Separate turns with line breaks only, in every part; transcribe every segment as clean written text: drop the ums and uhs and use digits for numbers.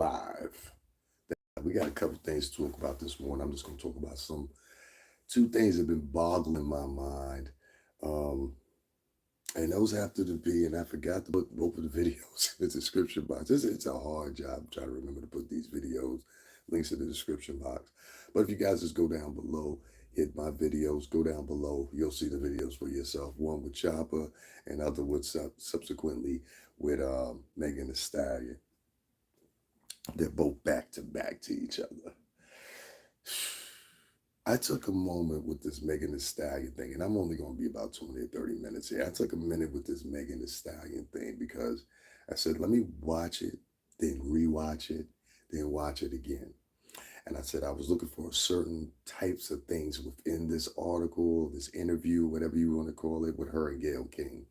live. We got a couple things to talk about this morning. I'm just going to talk about two things that have been boggling my mind. Um, and those have to be, and I forgot to put both of the videos in the description box. It's a hard job trying to remember to put these videos, links in the description box. But if you guys just go down below, hit my videos, go down below, you'll see the videos for yourself. One with Chopper and other with subsequently with Megan Thee Stallion. They're both back to back to each other. I took a moment with this Megan Thee Stallion thing, and I'm only going to be about 20 or 30 minutes here. I took a minute with this Megan Thee Stallion thing because I said, let me watch it, then rewatch it, then watch it again. And I said, I was looking for certain types of things within this article, this interview, whatever you want to call it, with her and Gayle King.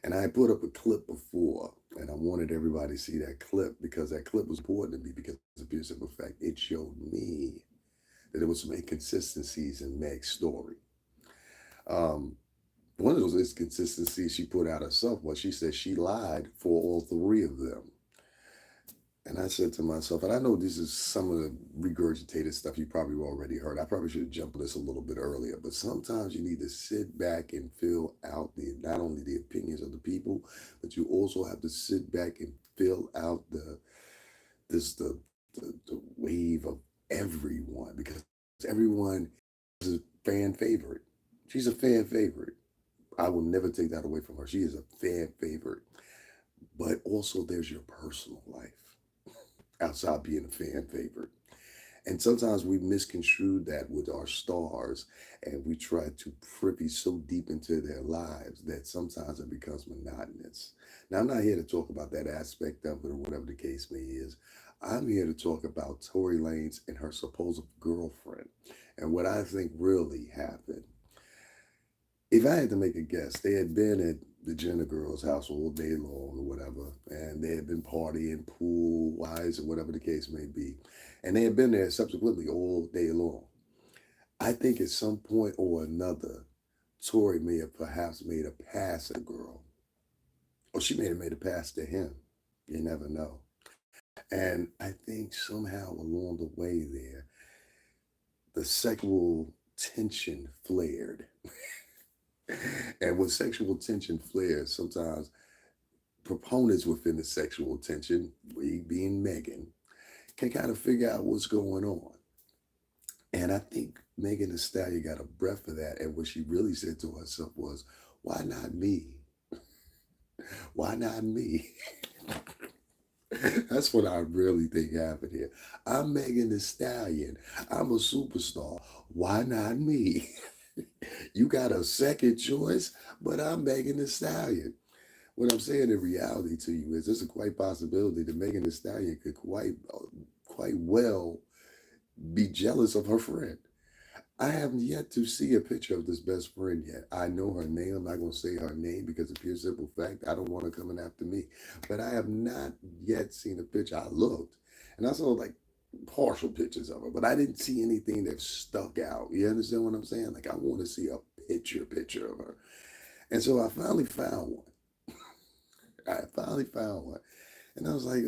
And I had put up a clip before, and I wanted everybody to see that clip because that clip was important to me because of the simple fact it showed me that there was some inconsistencies in Meg's story. Um, One of those inconsistencies she put out herself was she said she lied for all three of them. And I said to myself, and I know this is some of the regurgitated stuff you probably already heard. I probably should have jumped on this a little bit earlier, but sometimes you need to sit back and fill out not only the opinions of the people, but you also have to sit back and fill out the wave of everyone because everyone is a fan favorite. She's a fan favorite. I will never take that away from her. She is a fan favorite. But also there's your personal life outside being a fan favorite. And sometimes we misconstrue that with our stars and we try to privy so deep into their lives that sometimes it becomes monotonous. Now, I'm not here to talk about that aspect of it or whatever the case may is. I'm here to talk about Tory Lanez and her supposed girlfriend and what I think really happened. If I had to make a guess, they had been at the Jenner girls' house all day long or whatever, and they had been partying, pool wise, or whatever the case may be. And they had been there subsequently all day long. I think at some point or another, Tori may have perhaps made a pass at the girl, or she may have made a pass to him. You never know. And I think somehow along the way there, the sexual tension flared. And when sexual tension flares, sometimes proponents within the sexual tension, we being Megan, can kind of figure out what's going on. And I think Megan Thee Stallion got a breath of that. And what she really said to herself was, why not me? Why not me? That's what I really think happened here. I'm Megan Thee Stallion. I'm a superstar. Why not me? You got a second choice, but I'm Megan Thee Stallion. What I'm saying in reality to you is there's a quite possibility that Megan Thee Stallion could quite well be jealous of her friend. I haven't yet to see a picture of this best friend yet. I know her name. I'm not going to say her name because of pure simple fact, I don't want her coming after me. But I have not yet seen a picture. I looked, and I saw like partial pictures of her, but I didn't see anything that stuck out. You understand what I'm saying? Like I want to see a picture of her. And so I finally found one. I finally found one. And I was like,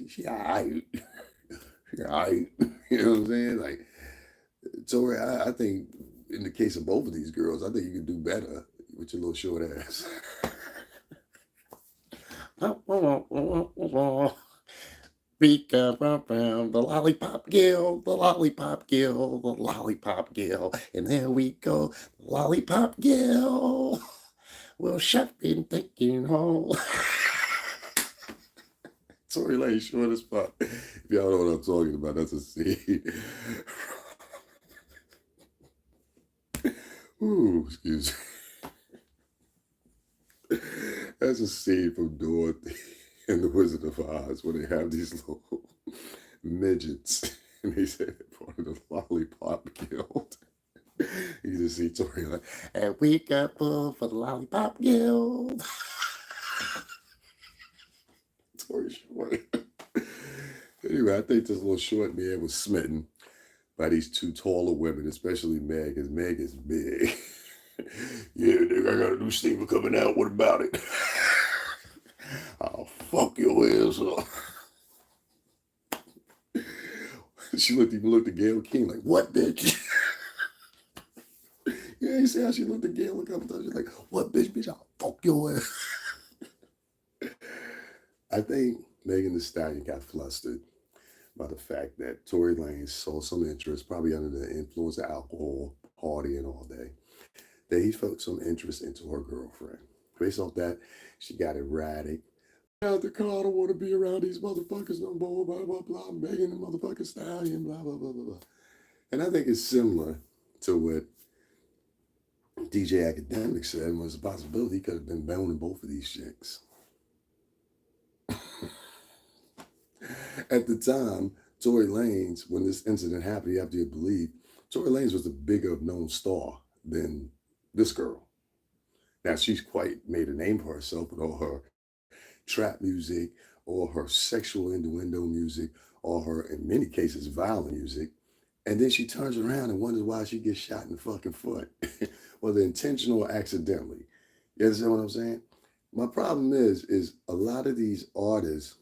she all right. She all right. You know what I'm saying? Like, so I think in the case of both of these girls, I think you could do better with your little short ass. Beat around the lollipop gill, the lollipop gill, the lollipop gill. And there we go, lollipop gill. Well, chef been thinking home. Tory Lane short as fuck. If y'all know what I'm talking about, that's a scene. Ooh, excuse me. That's a scene from Dorothy and the Wizard of Oz where they have these little midgets. And they said part of the lollipop guild. You just see Tory like, and we got full for the lollipop guild. Tory Short. Anyway, I think this little short man was smitten by these two taller women, especially Meg, because Meg is big. Yeah, nigga, I got a new Steven coming out. What about it? I'll fuck your ass up. She looked at Gail King like, what, bitch? Yeah, you see how she looked at Gail a couple times? She's like, what, bitch, I'll fuck your ass. I think Megan Thee Stallion got flustered by the fact that Tory Lanez saw some interest, probably under the influence of alcohol, partying all day, that he felt some interest into her girlfriend. Based off that, she got erratic. Out the car, I don't want to be around these motherfuckers no more, blah, blah, blah. Megan the motherfucking Stallion, blah, blah, blah, blah, blah. And I think it's similar to what DJ Academic said was a possibility he could have been boning both of these chicks. At the time, Tory Lanez, when this incident happened, you have to believe, Tory Lanez was a bigger known star than this girl. Now, she's quite made a name for herself with all her trap music, or her sexual innuendo music, or her, in many cases, violent music. And then she turns around and wonders why she gets shot in the fucking foot, whether intentional or accidentally. You understand what I'm saying? My problem is a lot of these artists,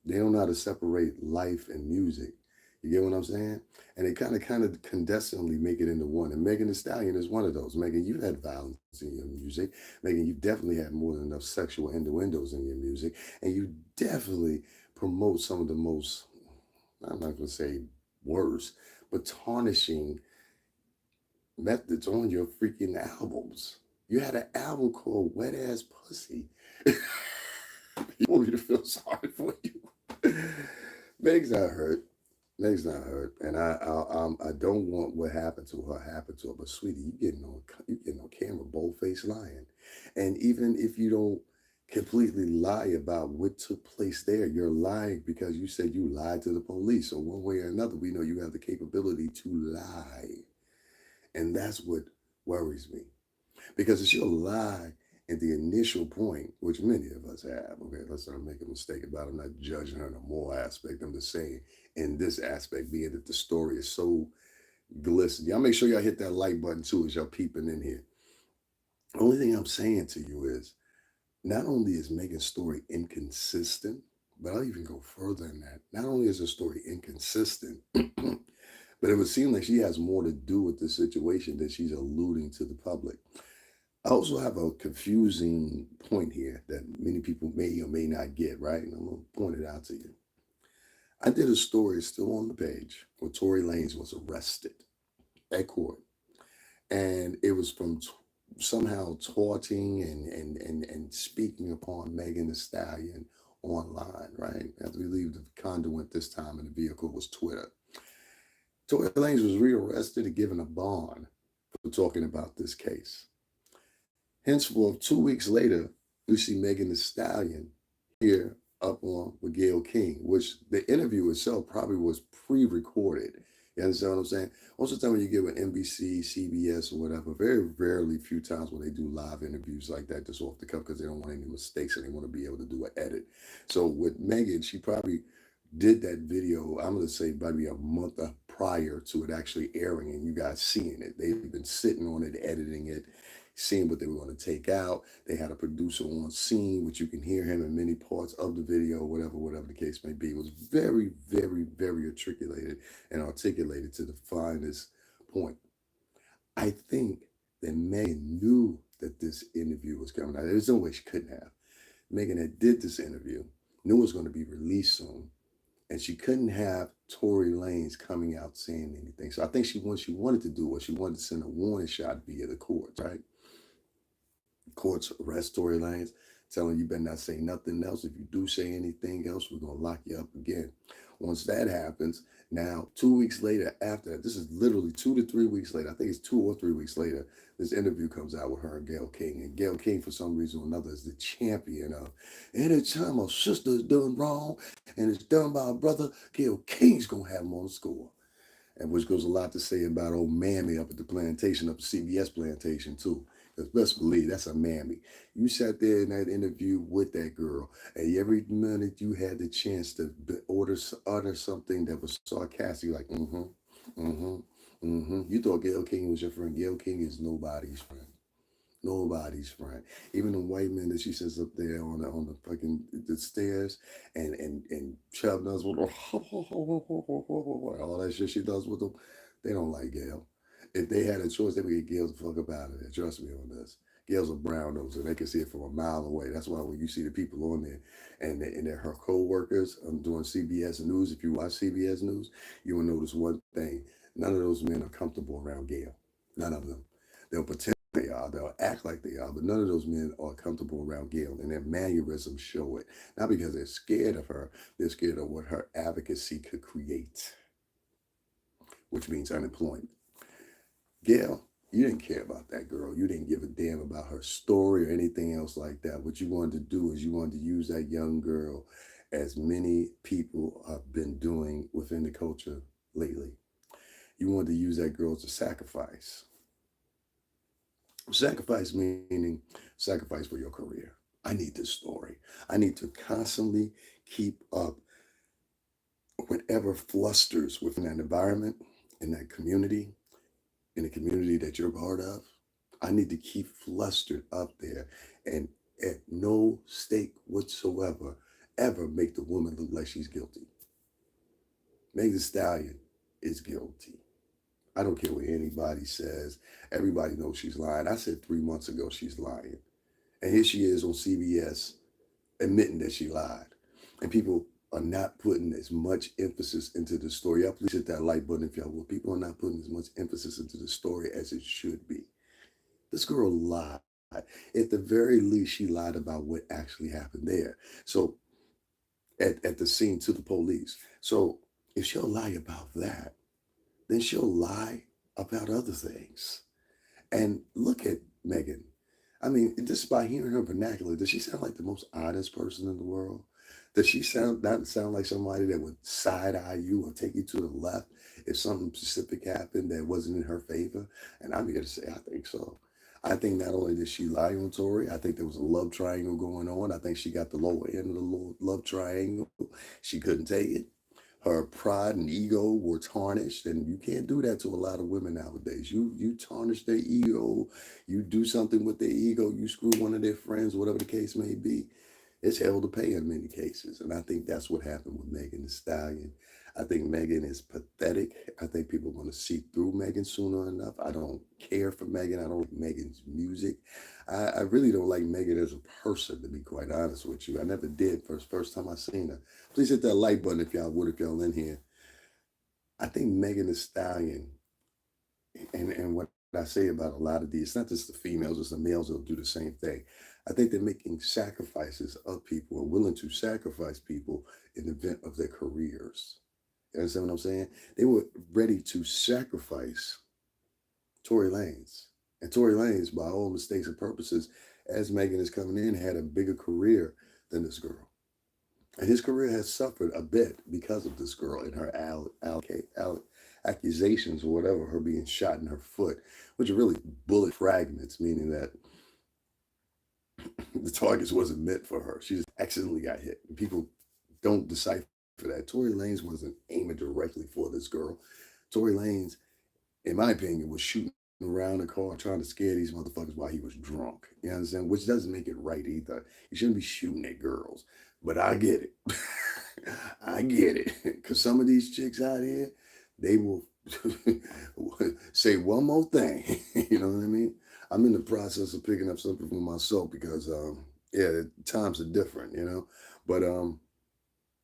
they don't know how to separate life and music. You get what I'm saying? And they kind of condescendingly make it into one. And Megan Thee Stallion is one of those. Megan, you've had violence in your music. Megan, you definitely had more than enough sexual innuendos in your music. And you definitely promote some of the most, I'm not going to say worse, but tarnishing methods on your freaking albums. You had an album called Wet Ass Pussy. You want me to feel sorry for you? Meg's not hurt. Meg's not hurt, and I don't want what happened to her happen to her. But sweetie, you getting on camera, bold faced lying, and even if you don't completely lie about what took place there, you're lying because you said you lied to the police. So one way or another, we know you have the capability to lie, and that's what worries me. Because if she'll lie at the initial point, which many of us have, okay, let's not make a mistake about it. I'm not judging her in a moral aspect. I'm just saying in this aspect, being that the story is so glistening. Y'all make sure y'all hit that like button too as y'all peeping in here. The only thing I'm saying to you is not only is Megan's story inconsistent, but I'll even go further than that. Not only is her story inconsistent, but it would seem like she has more to do with the situation that she's alluding to the public. I also have a confusing point here that many people may or may not get, right? And I'm going to point it out to you. I did a story still on the page where Tory Lanez was arrested at court. And it was from somehow taunting and speaking upon Megan Thee Stallion online, right? I believe the conduit this time in the vehicle was Twitter. Tory Lanez was rearrested and given a bond for talking about this case. Henceforth, 2 weeks later, we see Megan Thee Stallion here up on with Gayle King, which the interview itself probably was pre-recorded. You understand what I'm saying? Most of the time when you get with NBC, CBS, or whatever, very rarely, few times when they do live interviews like that, just off the cuff, because they don't want any mistakes and they want to be able to do an edit. So with Megan, she probably did that video, I'm going to say maybe a month prior to it actually airing and you guys seeing it. They've been sitting on it, editing it, seeing what they were going to take out. They had a producer on scene, which you can hear him in many parts of the video, whatever the case may be. It was very, very, very articulated and articulated to the finest point. I think that Megan knew that this interview was coming out. There's no way she couldn't have. Megan had did this interview, knew it was going to be released soon, and she couldn't have Tory Lanez coming out saying anything. So I think what she wanted to do was she wanted to send a warning shot via the courts, right? Courts arrest Tory Lanez, telling you better not say nothing else. If you do say anything else, we're going to lock you up again. Once that happens, now 2 weeks later after that, this is literally 2 to 3 weeks later, I think it's 2 or 3 weeks later, this interview comes out with her and Gayle King. And Gayle King, for some reason or another, is the champion of anytime a sister is done wrong and it's done by a brother, Gayle King's going to have him on the score. And which goes a lot to say about old Mammy up at the plantation, up the CBS plantation too. Because best believe that's a mammy. You sat there in that interview with that girl, and every minute you had the chance to utter something that was sarcastic, like You thought Gayle King was your friend. Gayle King is nobody's friend. Nobody's friend. Even the white men that she sits up there on the fucking the stairs and Chubb does with all that shit she does with them. They don't like Gail. If they had a choice, they would get Gail the fuck up out of there. Trust me on this. Gail's a brown nose, and they can see it from a mile away. That's why when you see the people on there and they're her co-workers doing CBS News, if you watch CBS News, you will notice one thing. None of those men are comfortable around Gail. None of them. They'll pretend they are. They'll act like they are, but none of those men are comfortable around Gail, and their mannerisms show it. Not because they're scared of her, they're scared of what her advocacy could create, which means unemployment. Gail, you didn't care about that girl. You didn't give a damn about her story or anything else like that. What you wanted to do is you wanted to use that young girl, as many people have been doing within the culture lately. You wanted to use that girl to sacrifice. Sacrifice meaning sacrifice for your career. I need this story. I need to constantly keep up whatever flusters within that environment, in that community, in the community that you're part of. I need to keep flustered up there and at no stake whatsoever ever make the woman look like she's guilty. Meg the Stallion is guilty. I don't care what anybody says. Everybody knows she's lying. I said 3 months ago she's lying. And here she is on CBS admitting that she lied. And people are not putting as much emphasis into the story. Y'all please hit that like button if y'all will. People are not putting as much emphasis into the story as it should be. This girl lied. At the very least, she lied about what actually happened there. So at the scene to the police. So if she'll lie about that, then she'll lie about other things. And look at Megan. I mean, just by hearing her vernacular, does she sound like the most honest person in the world? Does she not sound like somebody that would side eye you or take you to the left if something specific happened that wasn't in her favor? And I'm here to say I think so. I think not only did she lie on Tori, I think there was a love triangle going on. I think she got the lower end of the love triangle. She couldn't take it. Her pride and ego were tarnished, and you can't do that to a lot of women nowadays. You tarnish their ego, you do something with their ego, you screw one of their friends, whatever the case may be. It's hell to pay in many cases, and I think that's what happened with Megan Thee Stallion. I think Megan is pathetic. I think people are going to see through Megan sooner enough. I don't care for Megan. I don't like Megan's music. I really don't like Megan as a person, to be quite honest with you. I never did first time I seen her. Please hit that like button if y'all would, if y'all in here. I think Megan Thee Stallion, and what I say about a lot of these, it's not just the females, it's the males that'll do the same thing. I think they're making sacrifices of people and willing to sacrifice people in the event of their careers. You understand what I'm saying? They were ready to sacrifice Tory Lanez. And Tory Lanez, by all mistakes and purposes, as Megan is coming in, had a bigger career than this girl. And his career has suffered a bit because of this girl and her accusations or whatever, her being shot in her foot, which are really bullet fragments, meaning that the targets wasn't meant for her. She just accidentally got hit. And people don't decipher that. Tory Lanez wasn't aiming directly for this girl. Tory Lanez, in my opinion, was shooting around the car trying to scare these motherfuckers while he was drunk. You understand? Which doesn't make it right either. You shouldn't be shooting at girls. But I get it. I get it. Because some of these chicks out here, they will say one more thing. You know what I mean? I'm in the process of picking up something for myself because, yeah, times are different, you know? But,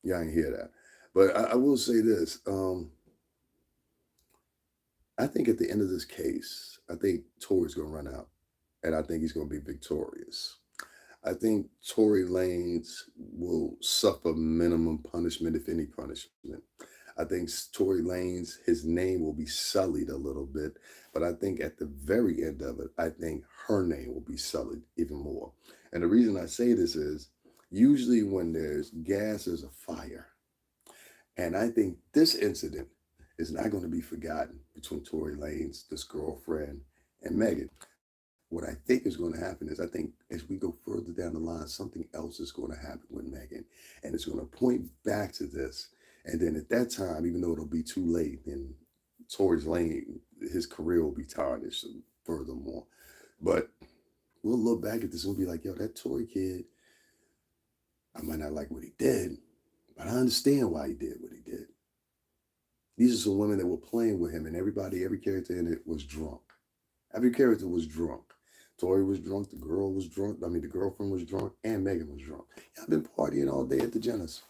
yeah, I ain't hear that. But I will say this. I think at the end of this case, I think Tory's going to run out. And I think he's going to be victorious. I think Tory Lanez will suffer minimum punishment, if any punishment. I think Tory Lanez, his name will be sullied a little bit, but I think at the very end of it, I think her name will be sullied even more. And the reason I say this is usually when there's gas, there's a fire. And I think this incident is not going to be forgotten between Tory Lanez, this girlfriend, and Megan. What I think is going to happen is I think as we go further down the line, something else is going to happen with Megan. And it's going to point back to this. And then at that time, even though it'll be too late, then Tory Lanez, his career will be tarnished furthermore. But we'll look back at this and we'll be like, yo, that Tory kid, I might not like what he did, but I understand why he did what he did. These are some women that were playing with him, and everybody, every character in it was drunk. Every character was drunk. Tori was drunk, the girl was drunk, I mean, the girlfriend was drunk, and Megan was drunk. Y'all been partying all day at the Jenners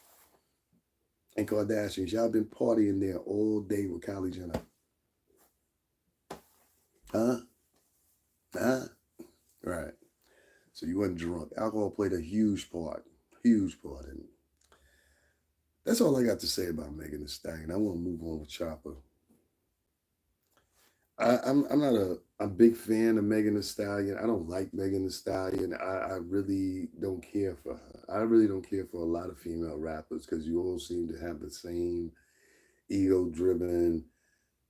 and Kardashians. Y'all been partying there all day with Kylie Jenner. Huh? Huh? Right. So you wasn't drunk. Alcohol played a huge part in it. That's all I got to say about Megan Thee Stallion. I want to move on with Chopper. I'm not a big fan of Megan Thee Stallion. I don't like Megan Thee Stallion. I really don't care for her. I really don't care for a lot of female rappers because you all seem to have the same ego-driven,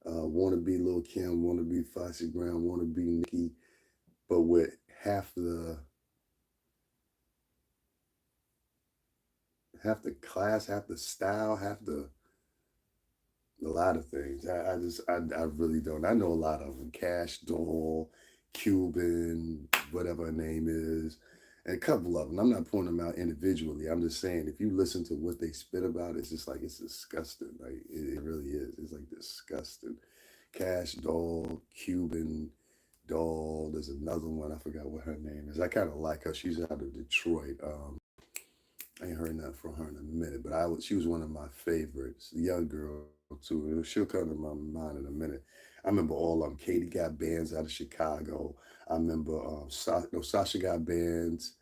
want to be Lil Kim, want to be Foxy Brown, want to be Nicki, but with half the class, half the style, half the a lot of things. I really don't. I know a lot of them. Cash Doll, Cuban, whatever her name is, and a couple of them. I'm not pointing them out individually. I'm just saying if you listen to what they spit about, it's just like it's disgusting. Like it really is. It's like disgusting. Cash Doll, Cuban Doll. There's another one. I forgot what her name is. I kind of like her. She's out of Detroit. I ain't heard nothing from her in a minute, but she was one of my favorites. The young girl too. She'll come to my mind in a minute. I remember all of them. Katie got bands out of Chicago. I remember Sasha got bands.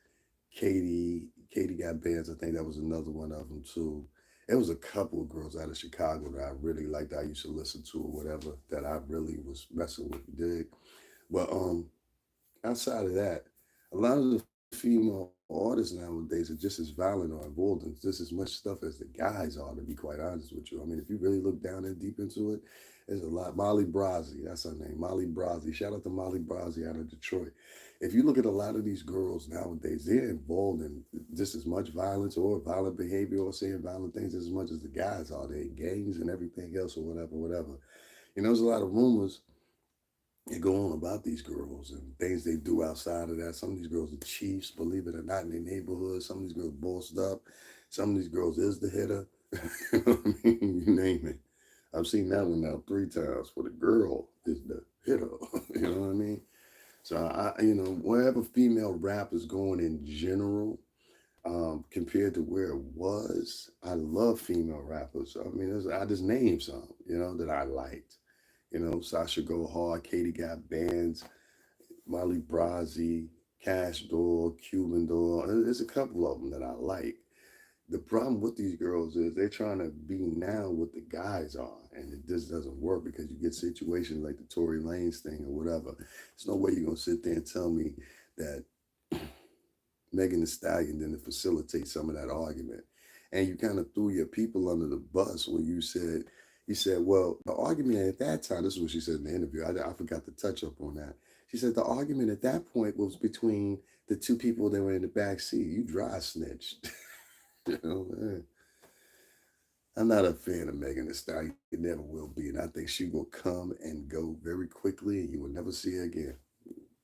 Katie got bands. I think that was another one of them too. It was a couple of girls out of Chicago that I really liked. I used to listen to or whatever that I really was messing with. Dig. But outside of that, a lot of the female artists nowadays are just as violent or involved in just as much stuff as the guys are, to be quite honest with you. I mean, if you really look down and deep into it, there's a lot. Molly Brazzi, that's her name, Molly Brazzi. Shout out to Molly Brazzi out of Detroit. If you look at a lot of these girls nowadays, they're involved in just as much violence or violent behavior or saying violent things as much as the guys are. They're in gangs and everything else or whatever. You know, there's a lot of rumors that go on about these girls and things they do outside of that. Some of these girls are chiefs, believe it or not, in their neighborhood. Some of these girls bossed up. Some of these girls is the hitter. You know what I mean? You name it. I've seen that one now 3 times where the girl is the hitter. You know what I mean? So wherever female rap is going in general, compared to where it was, I love female rappers. I mean, I just named some, that I liked. Sasha Go Hard, Katie Got Bands, Molly Brazzi, Cash Doll, Cuban Doll. There's a couple of them that I like. The problem with these girls is they're trying to be now what the guys are, and it just doesn't work because you get situations like the Tory Lanez thing or whatever. There's no way you're gonna sit there and tell me that Megan Thee Stallion didn't facilitate some of that argument. And you kind of threw your people under the bus when you said, well, the argument at that time, this is what she said in the interview. I forgot to touch up on that. She said the argument at that point was between the two people that were in the back seat. You dry snitched. Man. I'm not a fan of Megan Thee Stallion. It never will be. And I think she will come and go very quickly and you will never see her again.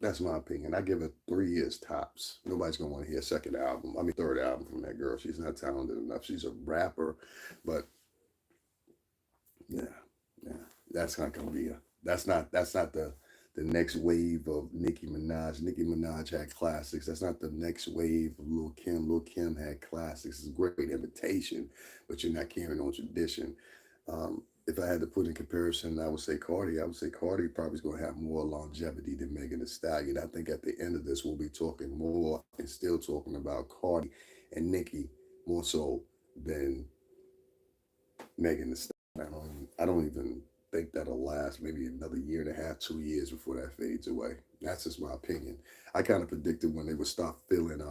That's my opinion. I give her 3 years tops. Nobody's gonna want to hear a third album from that girl. She's not talented enough. She's a rapper, but yeah, that's not gonna be that's not the next wave of Nicki Minaj. Nicki Minaj had classics. That's not the next wave of Lil Kim. Lil Kim had classics. It's a great imitation, but you're not carrying on tradition. If I had to put in comparison, I would say Cardi. I would say Cardi probably is going to have more longevity than Megan Thee Stallion. I think at the end of this, we'll be talking more and still talking about Cardi and Nicki more so than Megan Thee Stallion. I don't even think that'll last maybe another year and a half, 2 years before that fades away. That's just my opinion. I kind of predicted when they would stop feeling,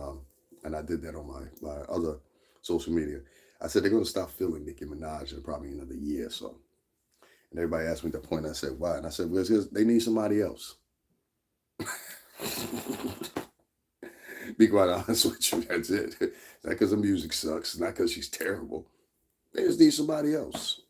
and I did that on my other social media. I said they're going to stop feeling Nicki Minaj in probably another year or so. And everybody asked me at that point, and I said, why? And I said, well, it's because they need somebody else. Be quite honest with you, that's it. It's not because the music sucks. It's not because she's terrible. They just need somebody else.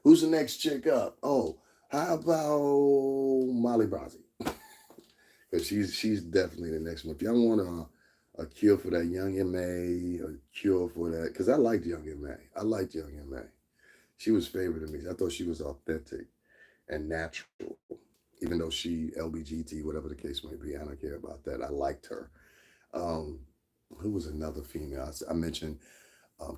Who's the next chick up? Oh, how about Molly Brazzi? Because She's definitely the next one. If y'all want a cure for that young MA, a cure for that, because I liked young MA. I liked young MA. She was favorite to me. I thought she was authentic and natural, even though she LBGT, whatever the case may be. I don't care about that. I liked her. Um, who was another female? I mentioned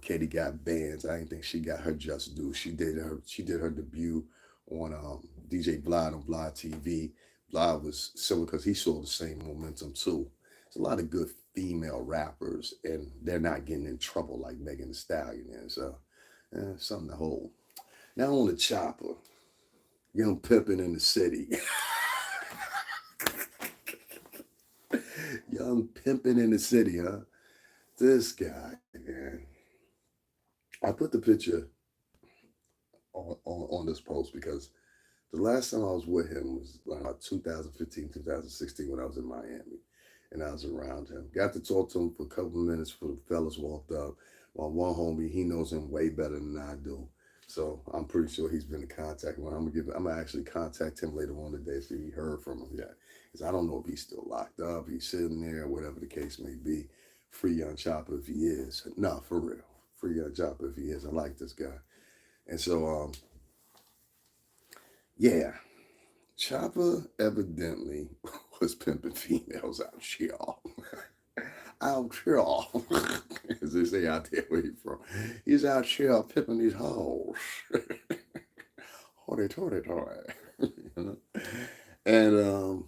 Katie got bands. I didn't think she got her just due. She did her debut on DJ Vlad on Vlad TV. Vlad was similar because he saw the same momentum too. There's a lot of good female rappers, and they're not getting in trouble like Megan Thee Stallion is. So, something to hold. Now on the chopper, young pimping in the city. Young pimping in the city, huh? This guy, man. I put the picture on this post because the last time I was with him was like 2015, 2016 when I was in Miami and I was around him. Got to talk to him for a couple of minutes before the fellas walked up. While one homie, he knows him way better than I do. So I'm pretty sure he's been in contact with him. I'm gonna actually contact him later on today if he heard from him yet. Because I don't know if he's still locked up, he's sitting there, whatever the case may be. Free Young Chopper if he is. No, for real. Free Young Chopper if he is. I like this guy. And so yeah, Chopper evidently was pimping females out here. Out here, as they say out there where he's from. He's out here pimping these hoes. Hoity toity toy. You know? And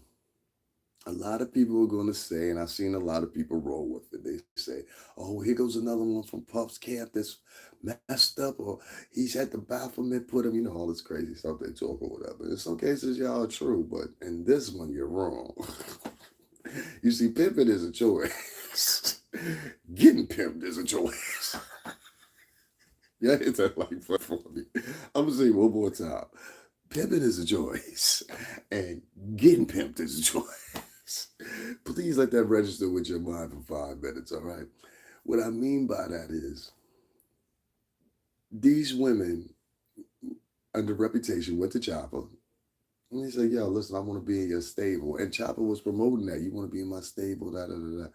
a lot of people are going to say, and I've seen a lot of people roll with it. They say, "Oh, here goes another one from Puff's camp that's messed up, or he's had the Baphomet put him." You know all this crazy stuff they talk or whatever. In some cases, y'all are true, but in this one, you're wrong. You see, pimping is a choice. Getting pimped is a choice. Yeah, it's that like for me. I'm gonna say it one more time. Pimping is a choice, and getting pimped is a choice. Please let that register with your mind for 5 minutes, all right? What I mean by that is these women under reputation went to Chopper and they said, "Yo, listen, I want to be in your stable." And Chopper was promoting that. "You want to be in my stable, da da da da."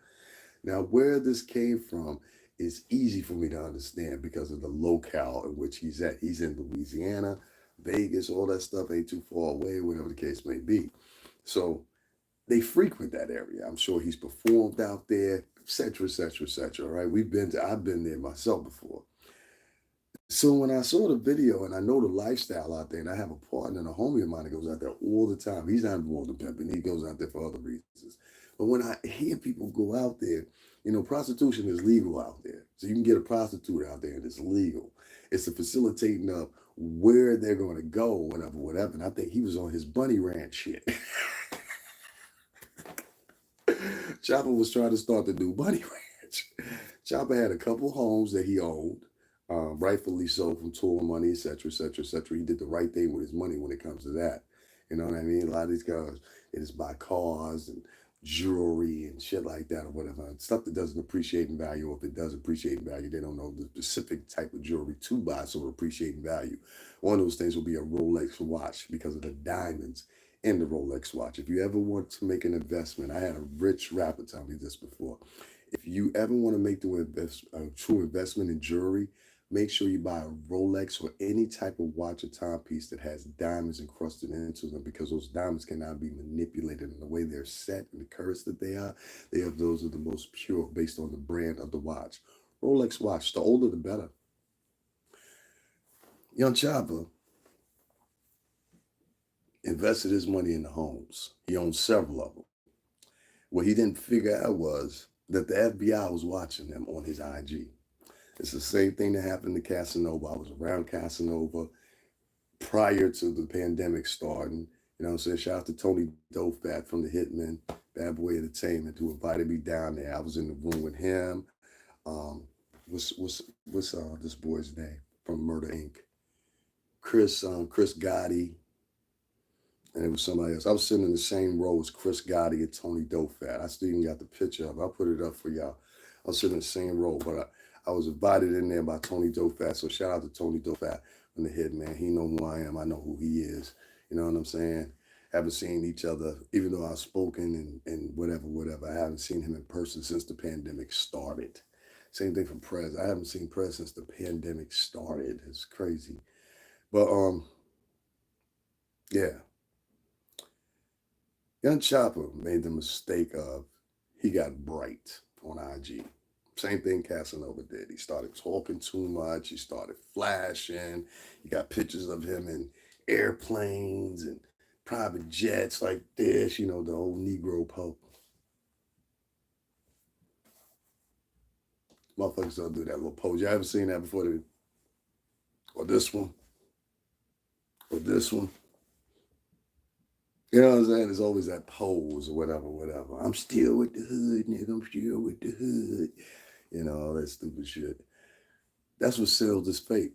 Now, where this came from is easy for me to understand because of the locale in which he's at. He's in Louisiana, Vegas, all that stuff ain't too far away, whatever the case may be. So they frequent that area. I'm sure he's performed out there, etc., etc., etc. Right? I've been there myself before. So when I saw the video and I know the lifestyle out there, and I have a partner and a homie of mine that goes out there all the time. He's not involved in pimping. He goes out there for other reasons. But when I hear people go out there, prostitution is legal out there. So you can get a prostitute out there and it's legal. It's the facilitating of where they're going to go, whatever, whatever. And I think he was on his bunny ranch shit. Chopper was trying to start the new bunny ranch. Chopper had a couple homes that he owned, rightfully so, from tour money, etc., etc., etc. He did the right thing with his money when it comes to that. You know what I mean? A lot of these guys, they just buy cars and jewelry and shit like that or whatever. Stuff that doesn't appreciate in value, or if it does appreciate in value, they don't know the specific type of jewelry to buy so it appreciate in value. One of those things will be a Rolex watch because of the diamonds in the Rolex watch. If you ever want to make an investment, I had a rich rapper tell me this before. If you ever want to make a true investment in jewelry, make sure you buy a Rolex or any type of watch or timepiece that has diamonds encrusted into them, because those diamonds cannot be manipulated in the way they're set and the curves that they are. Those are the most pure based on the brand of the watch. Rolex watch, the older the better. Young Chopper invested his money in the homes. He owns several of them. What he didn't figure out was that the FBI was watching him on his IG. It's the same thing that happened to Casanova. I was around Casanova prior to the pandemic starting. You know what I'm saying? Shout out to Tony Dofat from the Hitman, Bad Boy Entertainment, who invited me down there. I was in the room with him. What's this boy's name from Murder Inc? Chris Gotti, and it was somebody else. I was sitting in the same row as Chris Gotti and Tony Dofat. I still even got the picture of it. I'll put it up for y'all. I was sitting in the same row, but I was invited in there by Tony Dofat. So shout out to Tony Dofat from the Hit, man. He know who I am. I know who he is. You know what I'm saying? Haven't seen each other, even though I've spoken and whatever. I haven't seen him in person since the pandemic started. Same thing for Prez. I haven't seen Prez since the pandemic started. It's crazy. But yeah, Young Chopper made the mistake of he got bright on IG. Same thing Casanova did. He started talking too much. He started flashing. You got pictures of him in airplanes and private jets like this, the old Negro Pope. Motherfuckers don't do that little pose. You ever seen that before? Or this one? Or this one? You know what I'm saying? There's always that pose or whatever. I'm still with the hood, nigga. I'm still with the hood. All that stupid shit. That's what sealed his fate.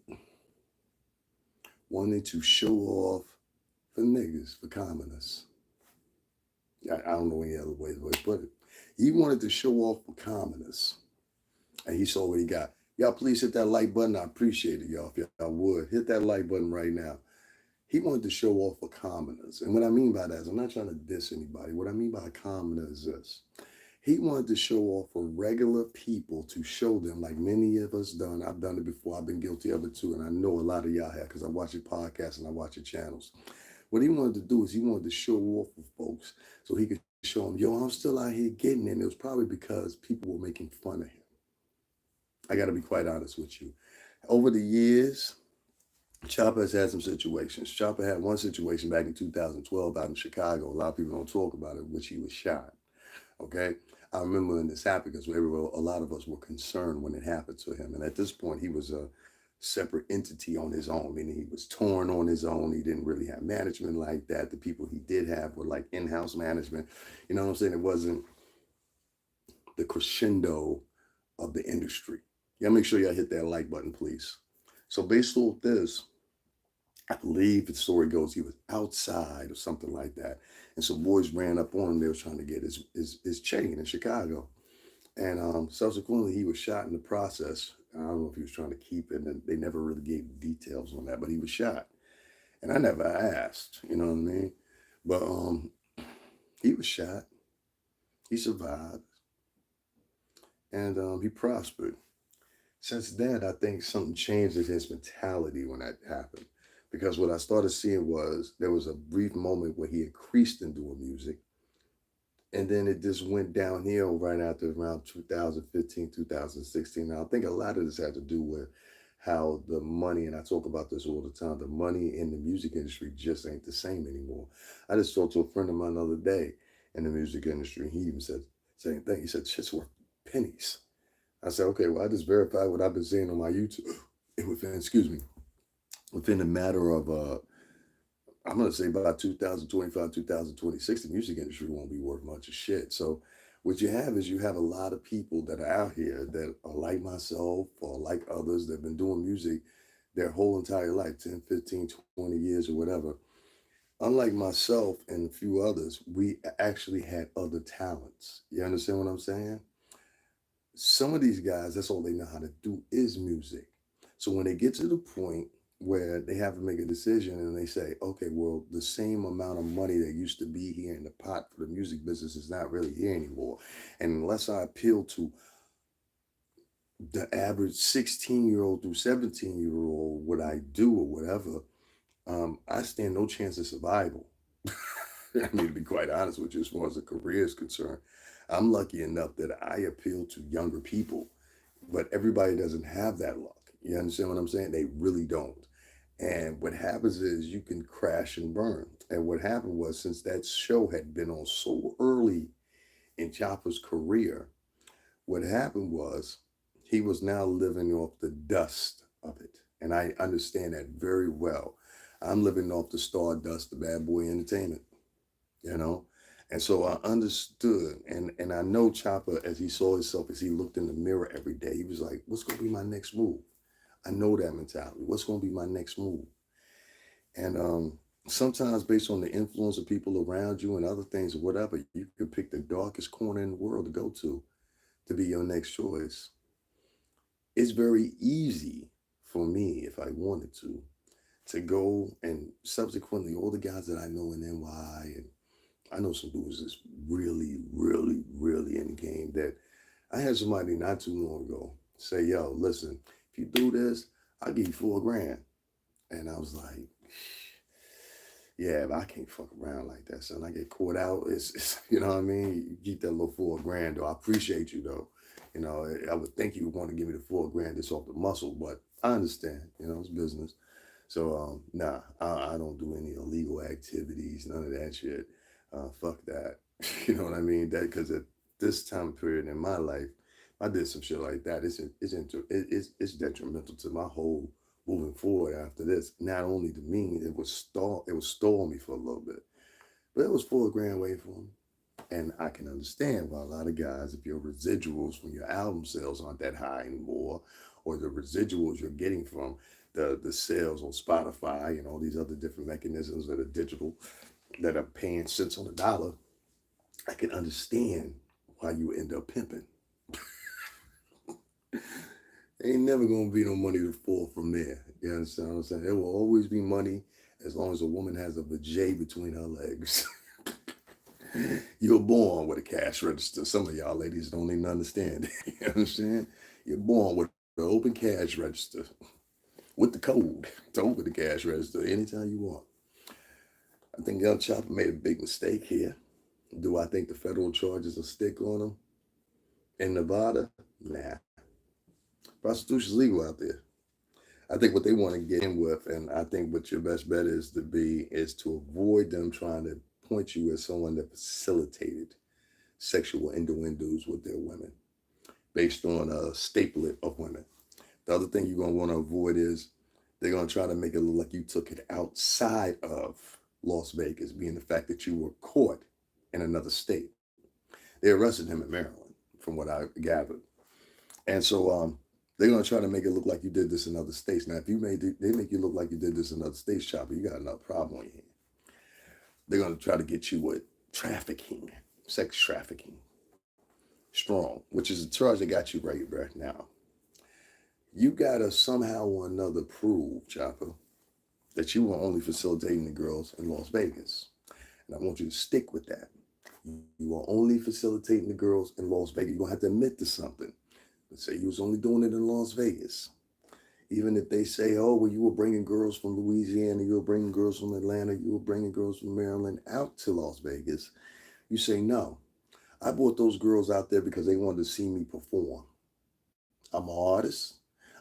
Wanting to show off for niggas, for commoners. I don't know any other way to put it. He wanted to show off for commoners. And he saw what he got. Y'all please hit that like button. I appreciate it, y'all. If y'all would, hit that like button right now. He wanted to show off for commoners. And what I mean by that is I'm not trying to diss anybody. What I mean by commoner is this. He wanted to show off for regular people to show them, like many of us done. I've done it before. I've been guilty of it too. And I know a lot of y'all have because I watch your podcasts and I watch your channels. What he wanted to do is he wanted to show off for folks so he could show them, yo, I'm still out here getting it. And it was probably because people were making fun of him. I got to be quite honest with you. Over the years, Chopper has had some situations. Chopper had one situation back in 2012 out in Chicago. A lot of people don't talk about it, which he was shot. Okay? I remember when this happened because a lot of us were concerned when it happened to him. And at this point, he was a separate entity on his own, meaning he was torn on his own. He didn't really have management like that. The people he did have were like in-house management. You know what I'm saying? It wasn't the crescendo of the industry. Yeah, make sure y'all hit that like button, please. So based off this, I believe the story goes he was outside or something like that. And some boys ran up on him. They were trying to get his chain in Chicago. And subsequently, he was shot in the process. I don't know if he was trying to keep it, and they never really gave details on that, but he was shot. And I never asked, you know what I mean? But he was shot. He survived. And he prospered. Since then, I think something changed in his mentality when that happened. Because what I started seeing was there was a brief moment where he increased in doing music. And then it just went downhill right after around 2015, 2016. Now, I think a lot of this had to do with how the money, and I talk about this all the time, the money in the music industry just ain't the same anymore. I just talked to a friend of mine the other day in the music industry. He even said the same thing. He said, shit's worth pennies. I said, okay, well, I just verified what I've been seeing on my YouTube. Within a matter of, I'm going to say about 2025, 2026, the music industry won't be worth much of shit. So what you have is you have a lot of people that are out here that are like myself or like others that have been doing music their whole entire life, 10, 15, 20 years or whatever. Unlike myself and a few others, we actually had other talents. You understand what I'm saying? Some of these guys, that's all they know how to do is music. So when they get to the point where they have to make a decision and they say, okay, well, the same amount of money that used to be here in the pot for the music business is not really here anymore. And unless I appeal to the average 16-year-old through 17-year-old, what I do or whatever, I stand no chance of survival. I mean, to be quite honest with you, as far as a career is concerned, I'm lucky enough that I appeal to younger people, but everybody doesn't have that luck. You understand what I'm saying? They really don't. And what happens is you can crash and burn. And what happened was, since that show had been on so early in Chopper's career, what happened was he was now living off the dust of it. And I understand that very well. I'm living off the stardust of Bad Boy Entertainment, you know? And so I understood, and I know Chopper, as he saw himself, as he looked in the mirror every day, he was like, what's going to be my next move? I know that mentality. What's going to be my next move? And sometimes based on the influence of people around you and other things or whatever, you can pick the darkest corner in the world to go to be your next choice. It's very easy for me, if I wanted to to go and subsequently all the guys that I know in NY, and I know some dudes that's really, really, really in the game that I had somebody not too long ago say, yo, listen, if you do this, I'll give you 4 grand. And I was like, yeah, but I can't fuck around like that, son. I get caught out. It's you know what I mean? You keep that little 4 grand though. I appreciate you though. You know, I would think you would want to give me the 4 grand just off the muscle, but I understand, it's business. So nah, I don't do any illegal activities, none of that shit. Fuck that. You know what I mean? That because at this time period in my life, I did some shit like that. It's detrimental to my whole moving forward after this. Not only to me, it was stall me for a little bit. But it was 4 grand away from me. And I can understand why a lot of guys, if your residuals from your album sales aren't that high anymore, or the residuals you're getting from the sales on Spotify and all these other different mechanisms that are digital that are paying cents on the dollar, I can understand why you end up pimping. Ain't never gonna be no money to fall from there. You understand what I'm saying? There will always be money as long as a woman has a vajay between her legs. You're born with a cash register. Some of y'all ladies don't even understand. You understand? You're born with an open cash register with the code to open the cash register anytime you want. I think Young Chopper made a big mistake here. Do I think the federal charges will stick on him in Nevada? Nah. Prostitution's legal out there. I think what they want to get in with, and I think what your best bet is to avoid them trying to point you as someone that facilitated sexual innuendos with their women based on a staplet of women. The other thing you're going to want to avoid is they're going to try to make it look like you took it outside of Las Vegas, being the fact that you were caught in another state. They arrested him in Maryland, from what I gathered. And so they're going to try to make it look like you did this in other states. Now, if they make you look like you did this in other states, Chopper, you got another problem on your hands. They're going to try to get you with trafficking, sex trafficking, strong, which is a charge they got you right now. You got to somehow or another prove, Chopper, that you were only facilitating the girls in Las Vegas. And I want you to stick with that. You are only facilitating the girls in Las Vegas. You're going to have to admit to something. Let's say you was only doing it in Las Vegas. Even if they say, oh, well, you were bringing girls from Louisiana, you were bringing girls from Atlanta, you were bringing girls from Maryland out to Las Vegas, you say, no, I brought those girls out there because they wanted to see me perform. I'm an artist.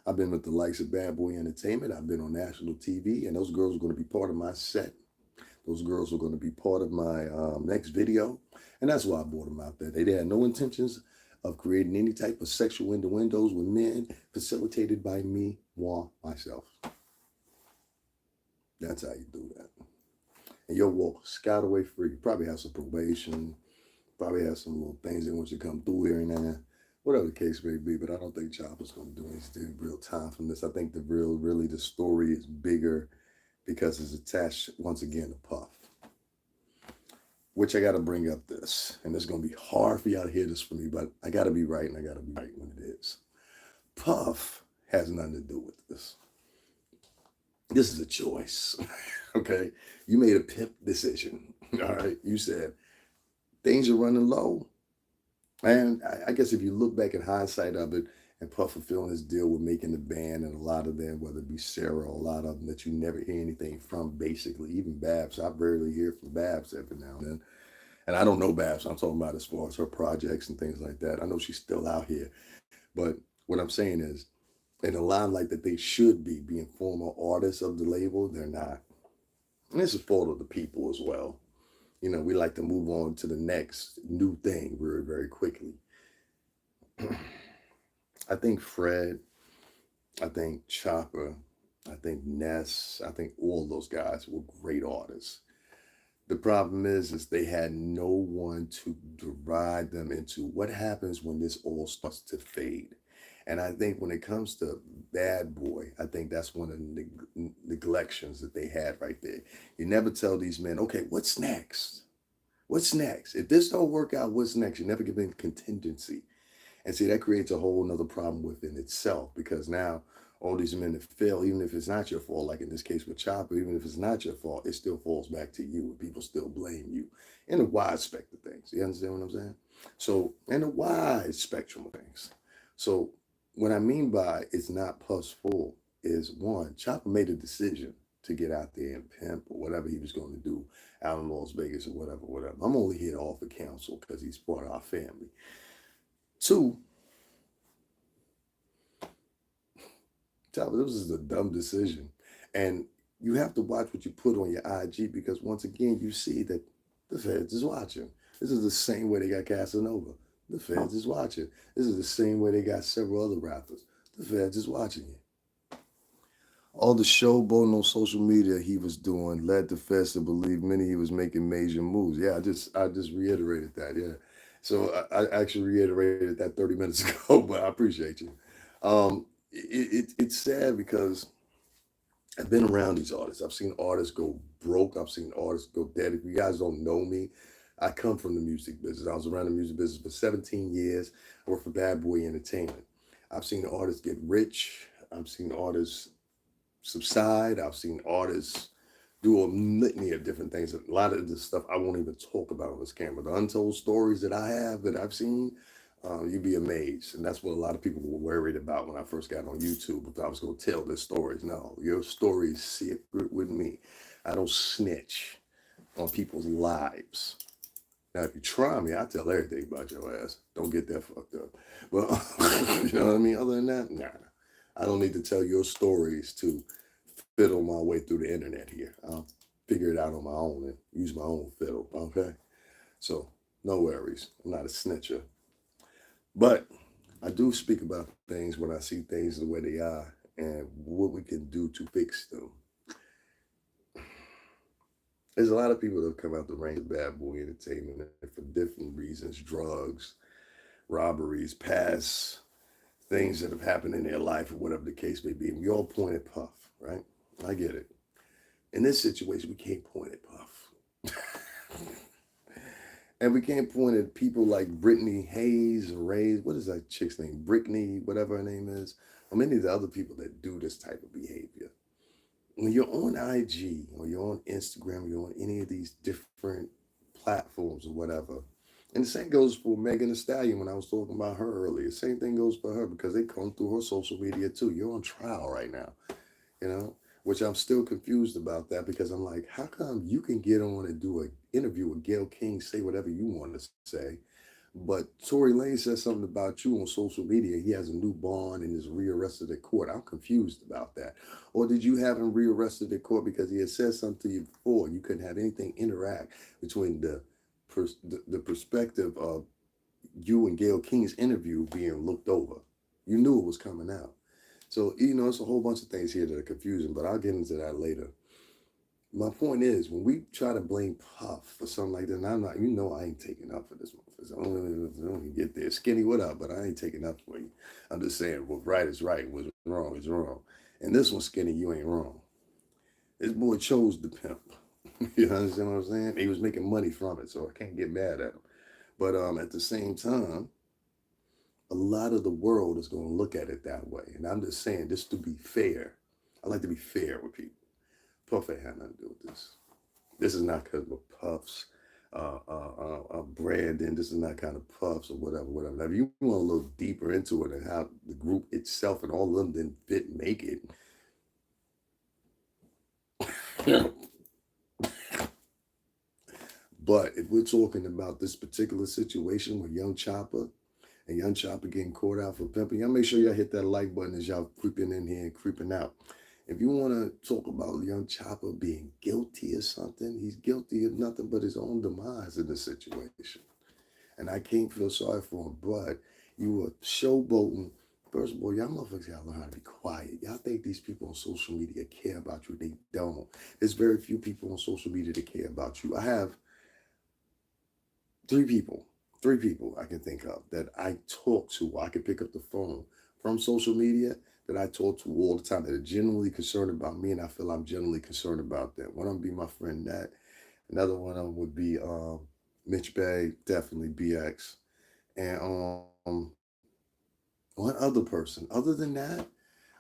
I've been with the likes of Bad Boy Entertainment. I've been on national TV, and those girls are going to be part of my set. Those girls are going to be part of my next video. And that's why I brought them out there. They had no intentions of creating any type of sexual innuendos with men facilitated by me, myself. That's how you do that. And you'll walk scot away free. You probably have some probation, probably have some little things that want you to come through here and there, whatever the case may be. But I don't think Chopper's going to do anything real time from this. I think the story is bigger because it's attached once again to Puff. Which I got to bring up this, and it's going to be hard for y'all to hear this from me, but I got to be right, and I got to be right when it is. Puff has nothing to do with this. This is a choice, okay? You made a pimp decision, all right? You said, things are running low. And I guess if you look back at hindsight of it, and Puff fulfilling his deal with making the band, and a lot of them, whether it be Sarah, a lot of them that you never hear anything from, basically, even Babs. I rarely hear from Babs every now and then. And I don't know Babs. I'm talking about as far as her projects and things like that. I know she's still out here. But what I'm saying is, in the limelight that they should be, being former artists of the label, they're not. And it's a fault of the people as well. We like to move on to the next new thing very, very quickly. I think Fred, I think Chopper, I think Ness, I think all those guys were great artists. The problem is they had no one to deride them into what happens when this all starts to fade. And I think when it comes to Bad Boy, I think that's one of the neglections that they had right there. You never tell these men, okay, what's next? What's next? If this don't work out, what's next? You never give them contingency. And see, that creates a whole nother problem within itself, because now all these men that fail, even if it's not your fault, like in this case with Chopper, even if it's not your fault, it still falls back to you and people still blame you in a wide spectrum of things. You understand what I'm saying? So, in a wide spectrum of things. So, what I mean by it's not Puff's fault is one, Chopper made a decision to get out there and pimp or whatever he was going to do out in Las Vegas or whatever, whatever. I'm only here to offer counsel because he's part of our family. Two, Chopper, this is a dumb decision. And you have to watch what you put on your IG because once again, you see that the feds is watching. This is the same way they got Casanova. The feds is watching. This is the same way they got several other rappers. The feds is watching it. All the showboating on social media he was doing led the feds to believe many he was making major moves. Yeah, I just reiterated that. Yeah, so I actually reiterated that 30 minutes ago, but I appreciate you. It's sad because I've been around these artists. I've seen artists go broke. I've seen artists go dead. If you guys don't know me, I come from the music business. I was around the music business for 17 years. I worked for Bad Boy Entertainment. I've seen artists get rich. I've seen artists subside. I've seen artists do a litany of different things. A lot of this stuff I won't even talk about on this camera. The untold stories that I have that I've seen, you'd be amazed. And that's what a lot of people were worried about when I first got on YouTube. If I was going to tell their stories, no, your story is secret with me. I don't snitch on people's lives. Now, if you try me, I tell everything about your ass. Don't get that fucked up. But you know what I mean? Other than that, nah. I don't need to tell your stories to fiddle my way through the internet here. I'll figure it out on my own and use my own fiddle. Okay? So, no worries. I'm not a snitcher. But I do speak about things when I see things the way they are and what we can do to fix them. There's a lot of people that have come out the range of Bad Boy Entertainment for different reasons, drugs, robberies, past things that have happened in their life or whatever the case may be. And we all point at Puff, right? I get it. In this situation, we can't point at Puff. And we can't point at people like Brittany Hayes or Ray. What is that chick's name? Brittany, whatever her name is. Or many of the other people that do this type of behavior. When you're on IG or you're on Instagram, or you're on any of these different platforms or whatever. And the same goes for Megan Thee Stallion when I was talking about her earlier. Same thing goes for her because they come through her social media too. You're on trial right now, you know, which I'm still confused about that because I'm like, how come you can get on and do an interview with Gayle King, say whatever you want to say, but Tory Lane says something about you on social media. He has a new bond and is rearrested at court. I'm confused about that. Or did you have him rearrested at court because he had said something to you before and you couldn't have anything interact between the perspective of you and Gayle King's interview being looked over? You knew it was coming out. So, you know, it's a whole bunch of things here that are confusing, but I'll get into that later. My point is, when we try to blame Puff for something like that, and I'm not, you know, I ain't taking up for this motherfucker. I don't even get there. Skinny, what up? But I ain't taking up for you. I'm just saying, what's right is right, what's wrong is wrong. And this one, Skinny, you ain't wrong. This boy chose the pimp. You understand what I'm saying? He was making money from it, so I can't get mad at him. But at the same time, a lot of the world is going to look at it that way. And I'm just saying, this to be fair. I like to be fair with people. Puff ain't had nothing to do with this. This is not because of Puff's branding. This is not kind of Puffs or whatever, whatever. Now, if you want to look deeper into it and how the group itself and all of them didn't fit make it, but if we're talking about this particular situation with Young Chopper and Young Chopper getting caught out for pimping, y'all make sure y'all hit that like button as y'all creeping in here and creeping out. If you want to talk about Young Chopper being guilty of something, he's guilty of nothing but his own demise in this situation. And I can't feel sorry for him, but you were showboating. First of all, y'all motherfuckers gotta learn how to be quiet. Y'all think these people on social media care about you. They don't. There's very few people on social media that care about you. I have three people, three people I can think of that I talk to. I can pick up the phone from social media that I talk to all the time that are genuinely concerned about me, and I feel I'm genuinely concerned about them. One of them be my friend Nat. Another one of them would be Mitch Bay, definitely BX, and one other person. Other than that,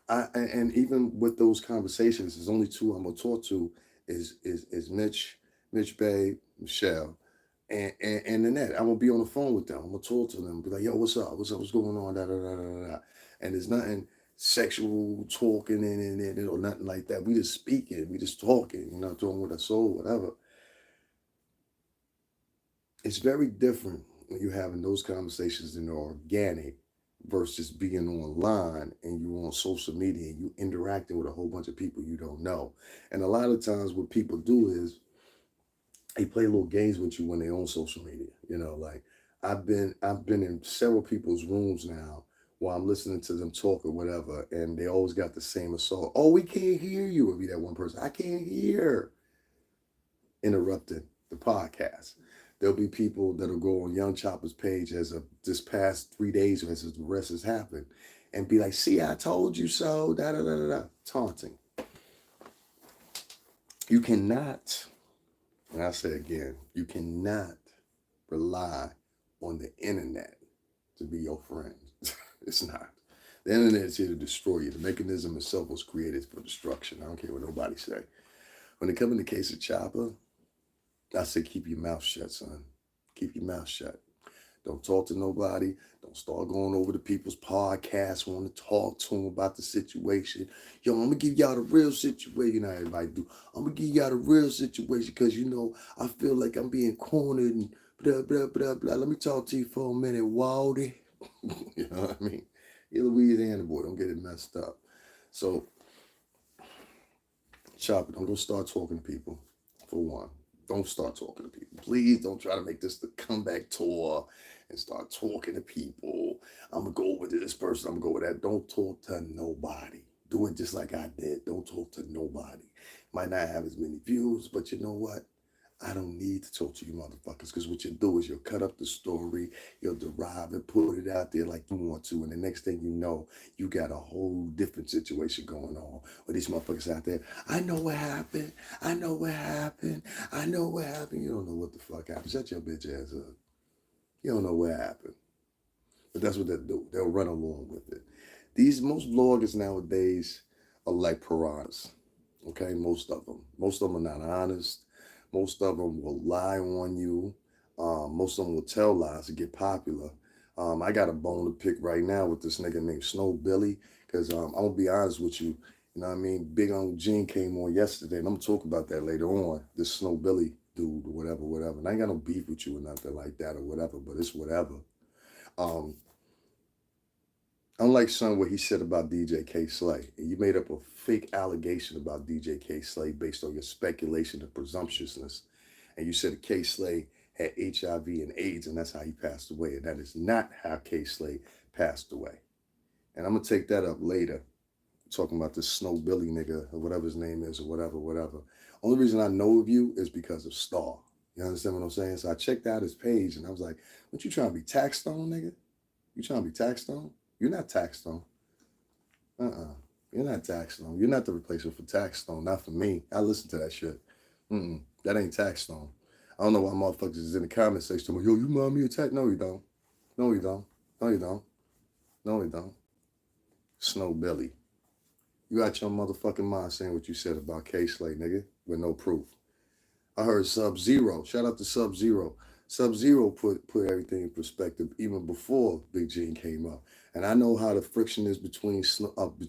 And even with those conversations, there's only two I'm gonna talk to is Mitch Bay, Michelle, and Annette. I'm gonna be on the phone with them. I'm gonna talk to them, be like, yo, what's up? What's up? What's going on? Da da da da da. And there's nothing sexual talking or nothing like that. We just speaking, we just talking, talking with our soul, whatever. It's very different when you're having those conversations and they're organic versus being online and you on social media and you interacting with a whole bunch of people you don't know. And a lot of times what people do is they play little games with you when they're on social media. Like I've been in several people's rooms now while I'm listening to them talk or whatever, and they always got the same assault. Oh, we can't hear you. It'll be that one person. I can't hear. Interrupted the podcast. There'll be people that'll go on Young Chopper's page as of this past 3 days or as the rest has happened and be like, see, I told you so, da da da da da, taunting. You cannot, and I say again, you cannot rely on the internet to be your friend. It's not. The internet is here to destroy you. The mechanism itself was created for destruction. I don't care what nobody say. When it comes in the case of Chopper, I say keep your mouth shut, son. Keep your mouth shut. Don't talk to nobody. Don't start going over to people's podcasts, want to talk to them about the situation. Yo, I'm going to give y'all the real situation. You know how everybody do. I'm going to give y'all the real situation because, I feel like I'm being cornered and blah, blah, blah, blah. Let me talk to you for a minute, Waldy. You know what I mean? You're Louisiana boy. Don't get it messed up. So, Chopper, don't go start talking to people, for one. Don't start talking to people. Please don't try to make this the comeback tour and start talking to people. I'm going to go over to this person. I'm going to go over that. Don't talk to nobody. Do it just like I did. Don't talk to nobody. Might not have as many views, but you know what? I don't need to talk to you motherfuckers because what you'll do is you'll cut up the story, you'll derive it, put it out there like you want to, and the next thing you know, you got a whole different situation going on with these motherfuckers out there. I know what happened. I know what happened. I know what happened. You don't know what the fuck happened. Shut your bitch ass up. You don't know what happened. But that's what they'll do. They'll run along with it. These most bloggers nowadays are like piranhas. Okay, most of them. Most of them are not honest. Most of them will lie on you. Most of them will tell lies to get popular. I got a bone to pick right now with this nigga named Snow Billy, because I'm gonna be honest with you. You know what I mean? Big Uncle Gene came on yesterday, and I'm gonna talk about that later on. This Snow Billy dude, or whatever, whatever. And I ain't got no beef with you or nothing like that or whatever, but it's whatever. Um, Unlike son what he said about DJ K Slay, and you made up a fake allegation about DJ K Slay based on your speculation and presumptuousness, and you said K Slay had HIV and AIDS, and that's how he passed away, and that is not how K Slay passed away. And I'm gonna take that up later, talking about this Snow Billy nigga or whatever his name is or whatever, whatever. Only reason I know of you is because of Star. You understand what I'm saying? So I checked out his page and I was like, "What you trying to be taxed on, nigga? You trying to be taxed on? You're not taxed on. Uh-uh. You're not Tax Stone. You're not the replacement for Tax Stone. Not for me. I listen to that shit. That ain't Tax Stone. I don't know why motherfuckers is in the comment section. Yo, you mind me attack? No, you don't. No, you don't. No, you don't. No, you don't. Snow Billy. You got your motherfucking mind saying what you said about K Slay, nigga, with no proof. I heard Sub Zero. Shout out to Sub Zero. Sub Zero put everything in perspective even before Big Gene came up. And I know how the friction is between Sub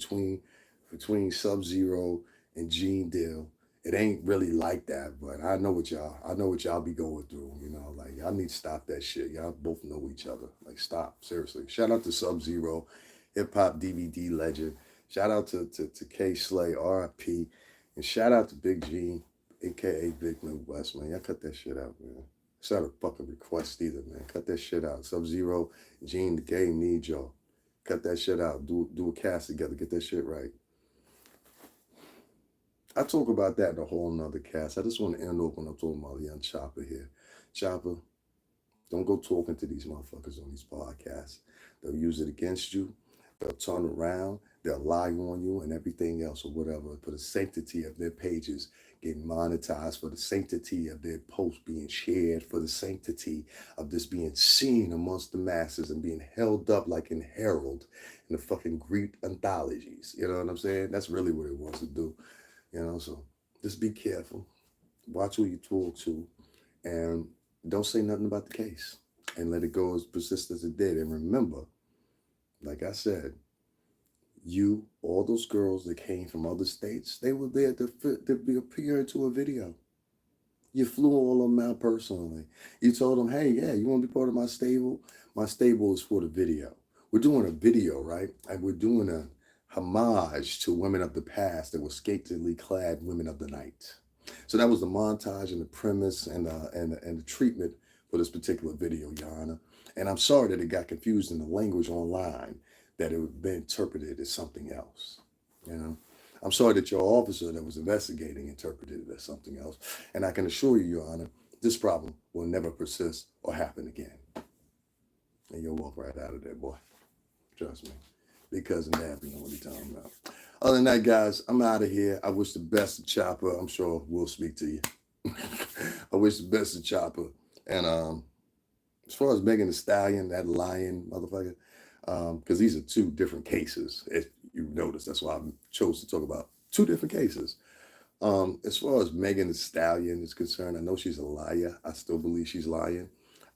Zero and Gene Deal. It ain't really like that, but I know what y'all be going through. Like y'all need to stop that shit. Y'all both know each other. Like stop, seriously. Shout out to Sub Zero, hip hop DVD legend. Shout out to K Slay, R.I.P. And shout out to Big Gene, aka Big Midwest, man. Y'all cut that shit out, man. It's not a fucking request either, man. Cut that shit out. Sub Zero, Gene, the game needs y'all. Cut that shit out. Do a cast together. Get that shit right. I talk about that in a whole nother cast. I just want to end off when I'm talking about Young Chopper here. Chopper, don't go talking to these motherfuckers on these podcasts. They'll use it against you. They'll turn around, they'll lie on you and everything else or whatever for the sanctity of their pages getting monetized, for the sanctity of their posts being shared, for the sanctity of this being seen amongst the masses and being held up like in Herald in the fucking Greek anthologies. You know what I'm saying? That's really what it wants to do. You know, so just be careful. Watch who you talk to and don't say nothing about the case and let it go as persistent as it did. And remember, like I said, all those girls that came from other states, they were there to be appear into a video. You flew all of them out personally. You told them, hey, yeah, you want to be part of my stable? My stable is for the video. We're doing a video, right? And we're doing a homage to women of the past that were scantily clad women of the night. So that was the montage and the premise and the treatment for this particular video, Your Honor. And I'm sorry that it got confused in the language online, that it would be interpreted as something else. You know, I'm sorry that your officer that was investigating interpreted it as something else. And I can assure you, Your Honor, this problem will never persist or happen again. And you'll walk right out of there, boy. Trust me. Because of that, you know what he's talking about. Other than that, guys, I'm out of here. I wish the best to Chopper. I'm sure we'll speak to you. I wish the best to Chopper. And as far as Megan Thee Stallion, that lying motherfucker, because these are two different cases, if you notice. That's why I chose to talk about two different cases. As far as Megan Thee Stallion is concerned, I know she's a liar. I still believe she's lying.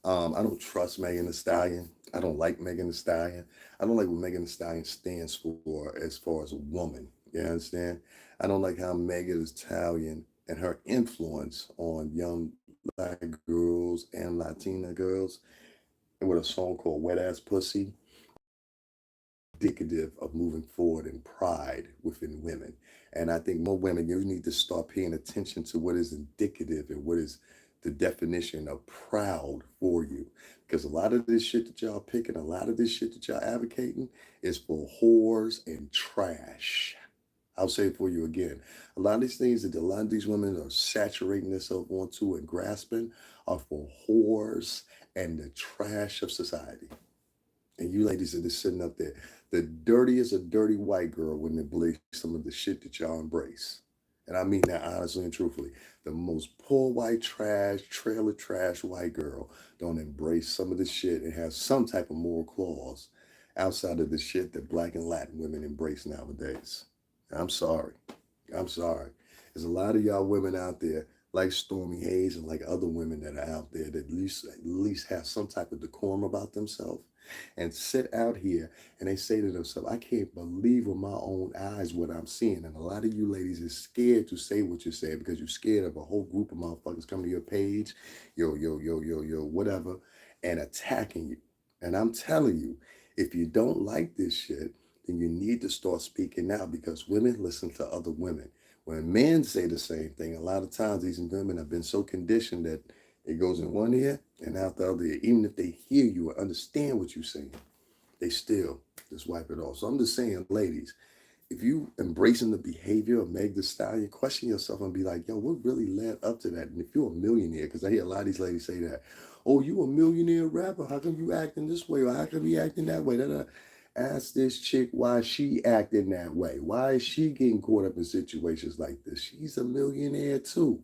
I don't trust Megan Thee Stallion. I don't like Megan Thee Stallion. I don't like what Megan Thee Stallion stands for as far as a woman. You understand? I don't like how Megan Thee Stallion and her influence on young Black girls and Latina girls, and with a song called Wet Ass Pussy, indicative of moving forward in pride within women. And I think more women, you need to start paying attention to what is indicative and what is the definition of proud for you. Because a lot of this shit that y'all picking, a lot of this shit that y'all advocating is for whores and trash. I'll say it for you again. A lot of these things that a lot of these women are saturating themselves onto and grasping are for whores and the trash of society. And you ladies are just sitting up there. The dirtiest of dirty white girl wouldn't embrace some of the shit that y'all embrace. And I mean that honestly and truthfully. The most poor white trash, trailer trash white girl don't embrace some of the shit and have some type of moral clause outside of the shit that Black and Latin women embrace nowadays. I'm sorry. I'm sorry. There's a lot of y'all women out there like Stormy Hayes and like other women that are out there that at least have some type of decorum about themselves and sit out here and they say to themselves, I can't believe with my own eyes what I'm seeing. And a lot of you ladies is scared to say what you're saying because you're scared of a whole group of motherfuckers coming to your page, whatever, and attacking you. And I'm telling you, if you don't like this shit, then you need to start speaking out because women listen to other women. When men say the same thing, a lot of times these women have been so conditioned that it goes in one ear and out the other ear. Even if they hear you or understand what you're saying, they still just wipe it off. So I'm just saying, ladies, if you embracing the behavior of Meg Thee Stallion, question yourself and be like, yo, what really led up to that? And if you're a millionaire, because I hear a lot of these ladies say that, oh, you a millionaire rapper, how come you acting this way? Or how come you acting that way? Ask this chick why she acting that way. Why is she getting caught up in situations like this? She's a millionaire too.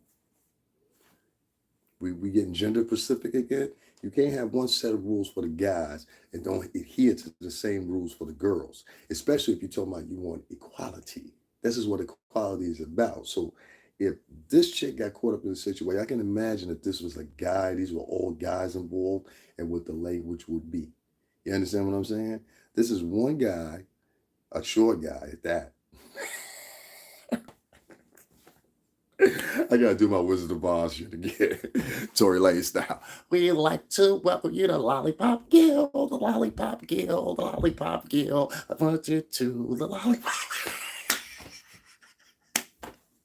We getting gender specific again. You can't have one set of rules for the guys and don't adhere to the same rules for the girls, especially if you're talking about you want equality. This is what equality is about. So if this chick got caught up in a situation, I can imagine if this was a guy, these were all guys involved, and what the language would be. You understand what I'm saying? This is one guy, a short guy at that. I gotta do my Wizard of Oz shit again. Tory Lane style. We'd like to welcome you to Lollipop Guild, the Lollipop Guild, the Lollipop Guild. I want you to the Lollipop.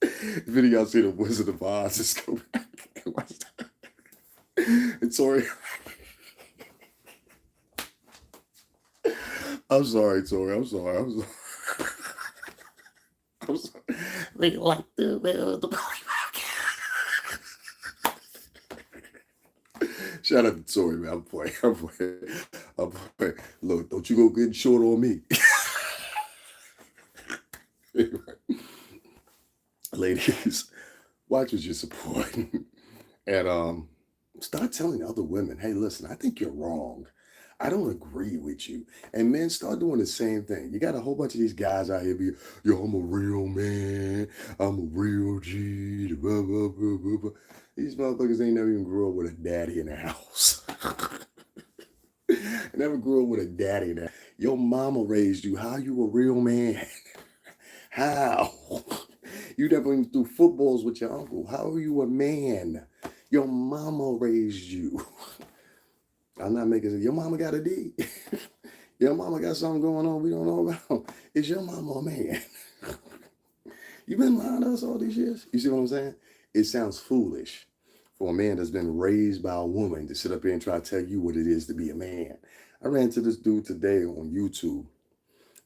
If any of y'all see the Wizard of Oz, just go back and watch that. And Tory. I'm sorry, Tory. I'm sorry. I'm sorry. I'm sorry. We like to build the Shout out to Tory, man. I'm playing. Look, don't you go getting short on me. favorite. Ladies, watch what you're supporting. And start telling other women, hey, listen, I think you're wrong. I don't agree with you. And men, start doing the same thing. You got a whole bunch of these guys out here be, yo, I'm a real man. I'm a real G. Blah, blah, blah, blah, blah. These motherfuckers ain't never even grew up with a daddy in the house. Never grew up with a daddy in the house. Your mama raised you. How you a real man? How? You never even threw footballs with your uncle. How are you a man? Your mama raised you. I'm not making it. Your mama got a D. Your mama got something going on we don't know about. Is your mama a man? You been lying to us all these years? You see what I'm saying? It sounds foolish for a man that's been raised by a woman to sit up here and try to tell you what it is to be a man. I ran into this dude today on YouTube,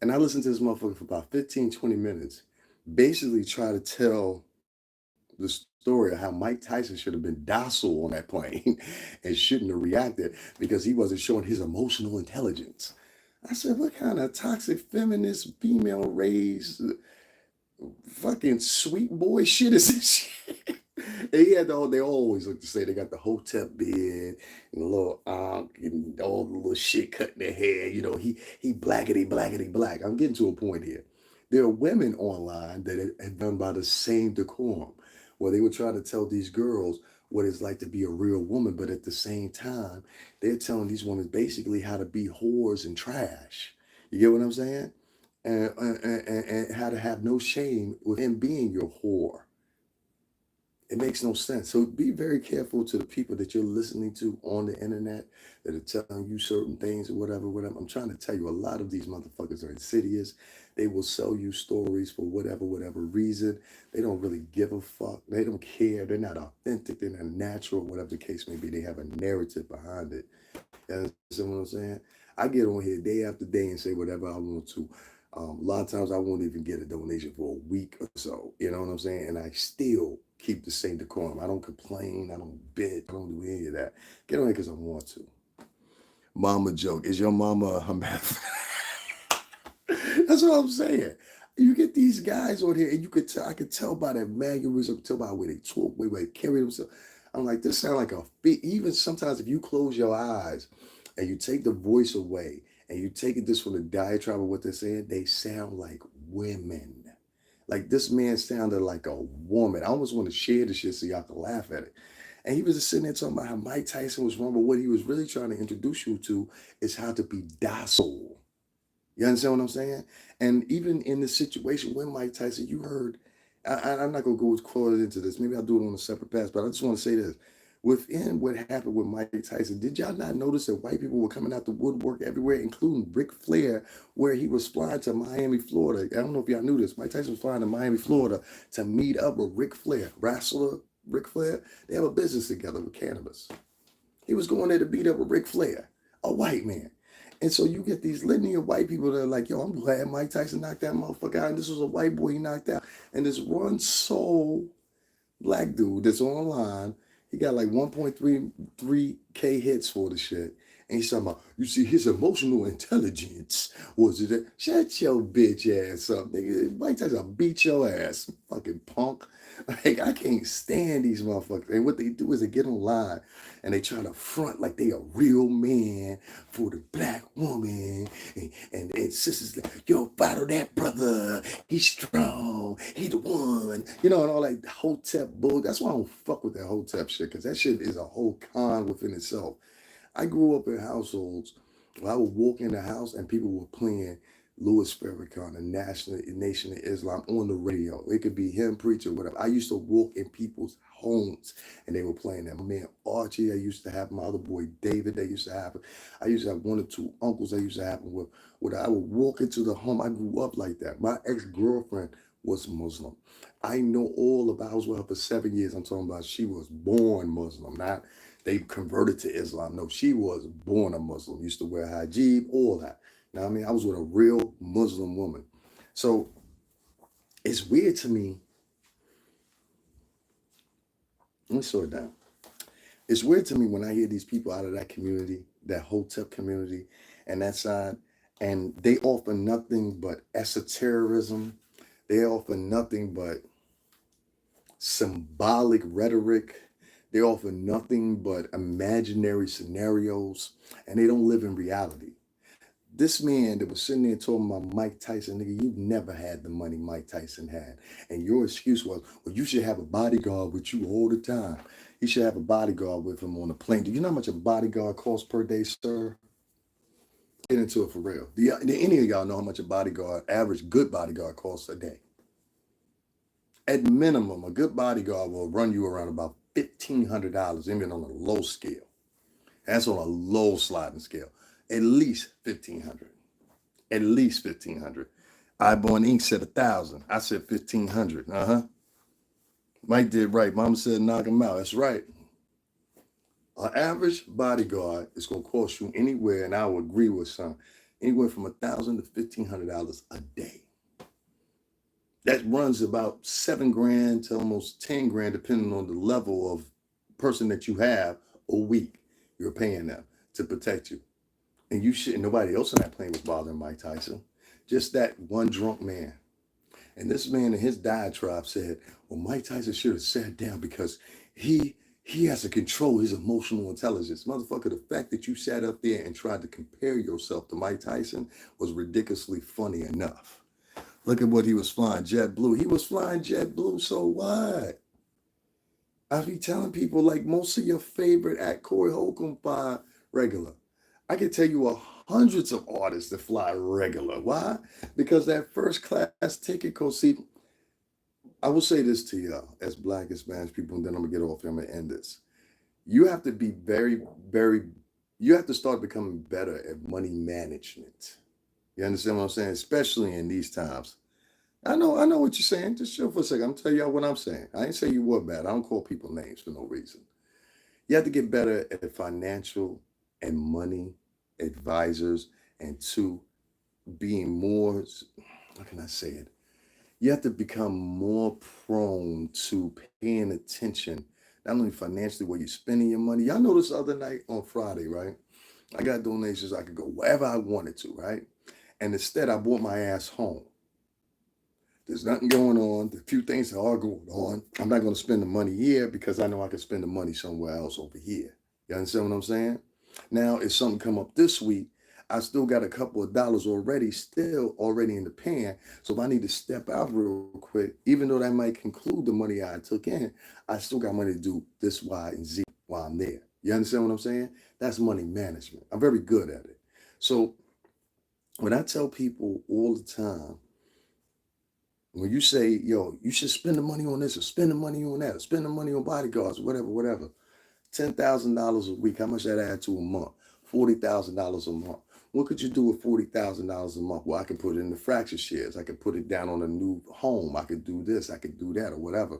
and I listened to this motherfucker for about 15, 20 minutes, basically try to tell the story of how Mike Tyson should have been docile on that plane and shouldn't have reacted because he wasn't showing his emotional intelligence. I said, what kind of toxic feminist female raised fucking sweet boy shit is this shit? And he had they always look to say they got the hotep beard and a little and all the little shit cut in their hair. You know, he blackety black. I'm getting to a point here. There are women online that have done by the same decorum, where they would try to tell these girls what it's like to be a real woman, but at the same time, they're telling these women basically how to be whores and trash. You get what I'm saying? And how to have no shame with him being your whore. It makes no sense. So be very careful to the people that you're listening to on the internet that are telling you certain things or whatever, whatever. I'm trying to tell you, a lot of these motherfuckers are insidious. They will sell you stories for whatever reason. They don't really give a fuck. They don't care. They're not authentic. They're not natural, whatever the case may be. They have a narrative behind it. You understand what I'm saying? I get on here day after day and say whatever I want to. A lot of times I won't even get a donation for a week or so. You know what I'm saying? And I still keep the same decorum. I don't complain. I don't bitch. I don't do any of that. Get on here because I want to. Mama joke. Is your mama a meth? That's what I'm saying. You get these guys on here, and you could tell. I could tell by their mannerism, tell by the way they talk, the way they carry themselves. I'm like, this sound like a fit. Even sometimes, if you close your eyes and you take the voice away, and you take it this from the diatribe of what they're saying, they sound like women. Like this man sounded like a woman. I almost want to share the shit so y'all can laugh at it. And he was just sitting there talking about how Mike Tyson was wrong, but what he was really trying to introduce you to is how to be docile. You understand what I'm saying? And even in the situation with Mike Tyson, you heard, I'm not going to go close into this. Maybe I'll do it on a separate pass, but I just want to say this. Within what happened with Mike Tyson, did y'all not notice that white people were coming out the woodwork everywhere, including Ric Flair, where he was flying to Miami, Florida? I don't know if y'all knew this. Mike Tyson was flying to Miami, Florida to meet up with Ric Flair, wrestler Ric Flair. They have a business together with cannabis. He was going there to beat up with Ric Flair, a white man. And so you get these litany of white people that are like, yo, I'm glad Mike Tyson knocked that motherfucker out. And this was a white boy he knocked out. And this one sole black dude that's online, he got like 1.33K hits for the shit. And he's talking about, you see, his emotional intelligence was it? Shut your bitch ass up, nigga. Mike Tyson beat your ass, fucking punk. Like, I can't stand these motherfuckers. And what they do is they get online and they try to front like they a real man for the black woman. And sisters like, yo, follow that brother. He's strong. He the one. You know, and all that hotep bull. That's why I don't fuck with that hotep shit, because that shit is a whole con within itself. I grew up in households where I would walk in the house and people were playing Louis Farrakhan, the Nation of Islam, on the radio. It could be him preaching, whatever. I used to walk in people's homes and they were playing that. My man Archie, I used to have my other boy David, they used to have. I used to have one or two uncles I used to have with. I would walk into the home. I grew up like that. My ex-girlfriend was Muslim. I know all about. I was with her for 7 years. I'm talking about she was born Muslim, not they converted to Islam. No, she was born a Muslim. Used to wear hijab, all that. Now, I mean, I was with a real Muslim woman. So it's weird to me. Let me slow it down. It's weird to me when I hear these people out of that community, that Hotep community, and that side, and they offer nothing but esotericism, They offer nothing but symbolic rhetoric. They offer nothing but imaginary scenarios, and they don't live in reality. This man that was sitting there talking about Mike Tyson, nigga, you've never had the money Mike Tyson had. And your excuse was, well, you should have a bodyguard with you all the time. He should have a bodyguard with him on the plane. Do you know how much a bodyguard costs per day, sir? Get into it for real. Do any of y'all know how much a bodyguard, average good bodyguard, costs a day? At minimum, a good bodyguard will run you around about $1,500, even on a low scale. That's on a low sliding scale. At least 1,500. At least 1,500. Eyeborn Inc. said 1,000. I said 1,500. Mike did right. Mama said knock him out. That's right. An average bodyguard is going to cost you anywhere, and I will agree with some, anywhere from $1,000 to $1,500 a day. That runs about $7,000 to almost $10,000, depending on the level of person that you have a week. You're paying them to protect you. And you shouldn't, nobody else on that plane was bothering Mike Tyson. Just that one drunk man. And this man in his diatribe said, well, Mike Tyson should have sat down because he has to control his emotional intelligence. Motherfucker, the fact that you sat up there and tried to compare yourself to Mike Tyson was ridiculously funny enough. Look at what he was flying, JetBlue. He was flying JetBlue, so what? I be telling people, like, most of your favorite act, Corey Holcomb, fly regular. I can tell you hundreds of artists that fly regular. Why? Because that first class ticket cost, see, I will say this to y'all as Black and Spanish people, and then I'm gonna get off here, I'm gonna end this. You have to be you have to start becoming better at money management. You understand what I'm saying? Especially in these times. I know what you're saying. Just chill for a second. I'm telling y'all what I'm saying. I ain't say you were bad. I don't call people names for no reason. You have to get better at financial and money advisors, and two, being more, how can I say it? You have to become more prone to paying attention, not only financially where you're spending your money. Y'all know this other night on Friday, right? I got donations. I could go wherever I wanted to, right? And instead, I brought my ass home. There's nothing going on. The few things that are going on, I'm not going to spend the money here because I know I can spend the money somewhere else over here. You understand what I'm saying? Now, if something come up this week, I still got a couple of dollars already in the pan. So if I need to step out real quick, even though that might conclude the money I took in, I still got money to do this, Y, and Z while I'm there. You understand what I'm saying? That's money management. I'm very good at it. So when I tell people all the time, when you say, yo, you should spend the money on this or spend the money on that or spend the money on bodyguards, whatever, $10,000 a week, how much that add to a month? $40,000 a month. What could you do with $40,000 a month? Well, I could put it in the fraction shares. I could put it down on a new home. I could do this. I could do that or whatever.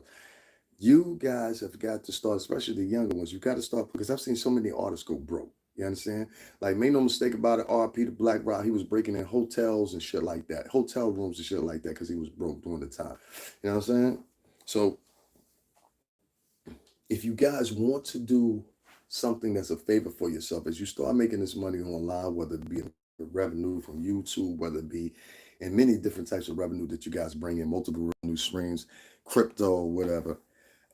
You guys have got to start, especially the younger ones, you got to start, because I've seen so many artists go broke. You understand? Like, make no mistake about it, RP to Black Rock, he was breaking in hotels and shit like that, hotel rooms and shit like that, because he was broke during the time. You know what I'm saying? So if you guys want to do something that's a favor for yourself, as you start making this money online, whether it be revenue from YouTube, whether it be in many different types of revenue that you guys bring in, multiple revenue streams, crypto, or whatever.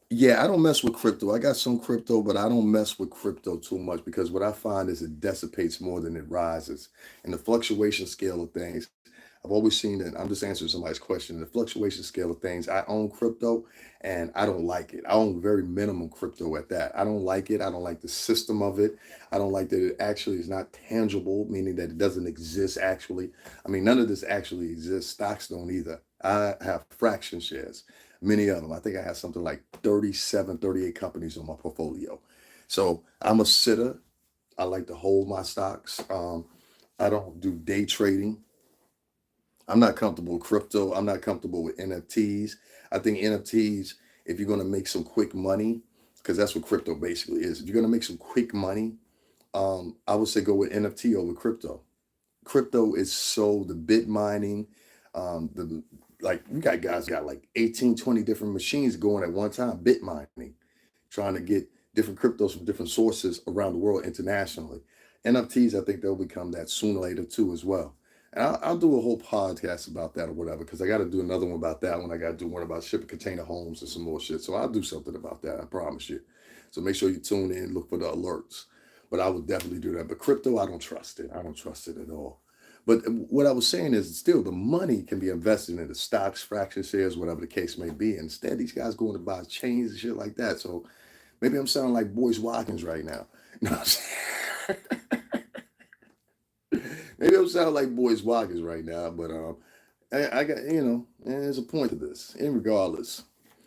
Yeah, I don't mess with crypto. I got some crypto, but I don't mess with crypto too much because what I find is it dissipates more than it rises. And the fluctuation scale of things, I've always seen that. I'm just answering somebody's question. The fluctuation scale of things, I own crypto and I don't like it. I own very minimum crypto at that. I don't like it. I don't like the system of it. I don't like that it actually is not tangible, meaning that it doesn't exist actually. I mean, none of this actually exists. Stocks don't either. I have fraction shares. Many of them. I think I have something like 37, 38 companies on my portfolio. So I'm a sitter. I like to hold my stocks. I don't do day trading. I'm not comfortable with crypto. I'm not comfortable with NFTs. I think NFTs, if you're going to make some quick money, because that's what crypto basically is. If you're going to make some quick money, I would say go with NFT over crypto. Crypto is so the bit mining, the like you got guys got like 18, 20 different machines going at one time, bit mining, trying to get different cryptos from different sources around the world internationally. NFTs, I think they'll become that sooner or later too as well. And I'll do a whole podcast about that or whatever, because I got to do another one about that one. I got to do one about shipping container homes and some more shit. So I'll do something about that. I promise you. So make sure you tune in, look for the alerts. But I would definitely do that. But crypto, I don't trust it. I don't trust it at all. But what I was saying is still the money can be invested in the stocks, fraction shares, whatever the case may be. Instead, these guys going to buy chains and shit like that. So maybe I'm sounding like Boyce Watkins right now. You know what I'm saying? Maybe I'm sounding like Boyce Watkins right now, but I got and there's a point to this. And regardless,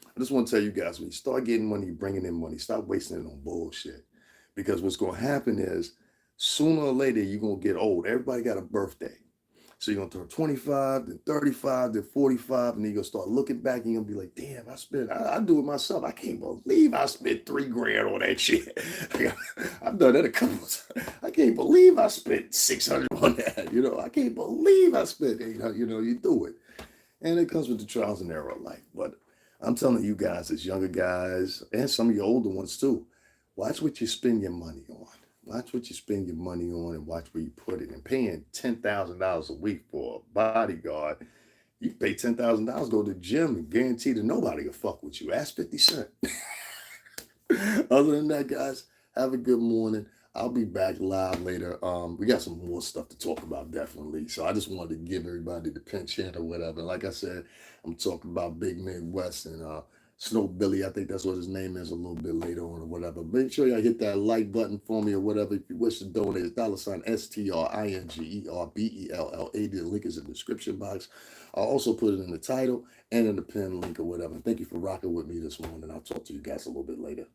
I just want to tell you guys, when you start getting money, bringing in money, stop wasting it on bullshit. Because what's going to happen is sooner or later you're going to get old. Everybody got a birthday. So you're gonna turn 25, then 35, then 45, and then you're gonna start looking back and you're gonna be like, damn, I do it myself. I can't believe I spent 3 grand on that shit. I've done that a couple of times. I can't believe I spent 600 on that. I can't believe I spent 800, you do it. And it comes with the trials and error of life. But I'm telling you guys, as younger guys, and some of your older ones too, watch what you spend your money on. Watch what you spend your money on and watch where you put it. And paying $10,000 a week for a bodyguard, you pay $10,000, go to the gym, and guarantee that nobody will fuck with you. Ask 50 Cent. Other than that, guys, have a good morning. I'll be back live later. We got some more stuff to talk about, definitely. So I just wanted to give everybody the pinch hit or whatever. Like I said, I'm talking about Big Midwest and Snow Billy. I think that's what his name is, a little bit later on or whatever. Make sure y'all hit that like button for me or whatever. If you wish to donate, it's $STRINGERBELLA. The link is in the description box. I'll also put it in the title and in the pin link or whatever. Thank you for rocking with me this morning. I'll talk to you guys a little bit later.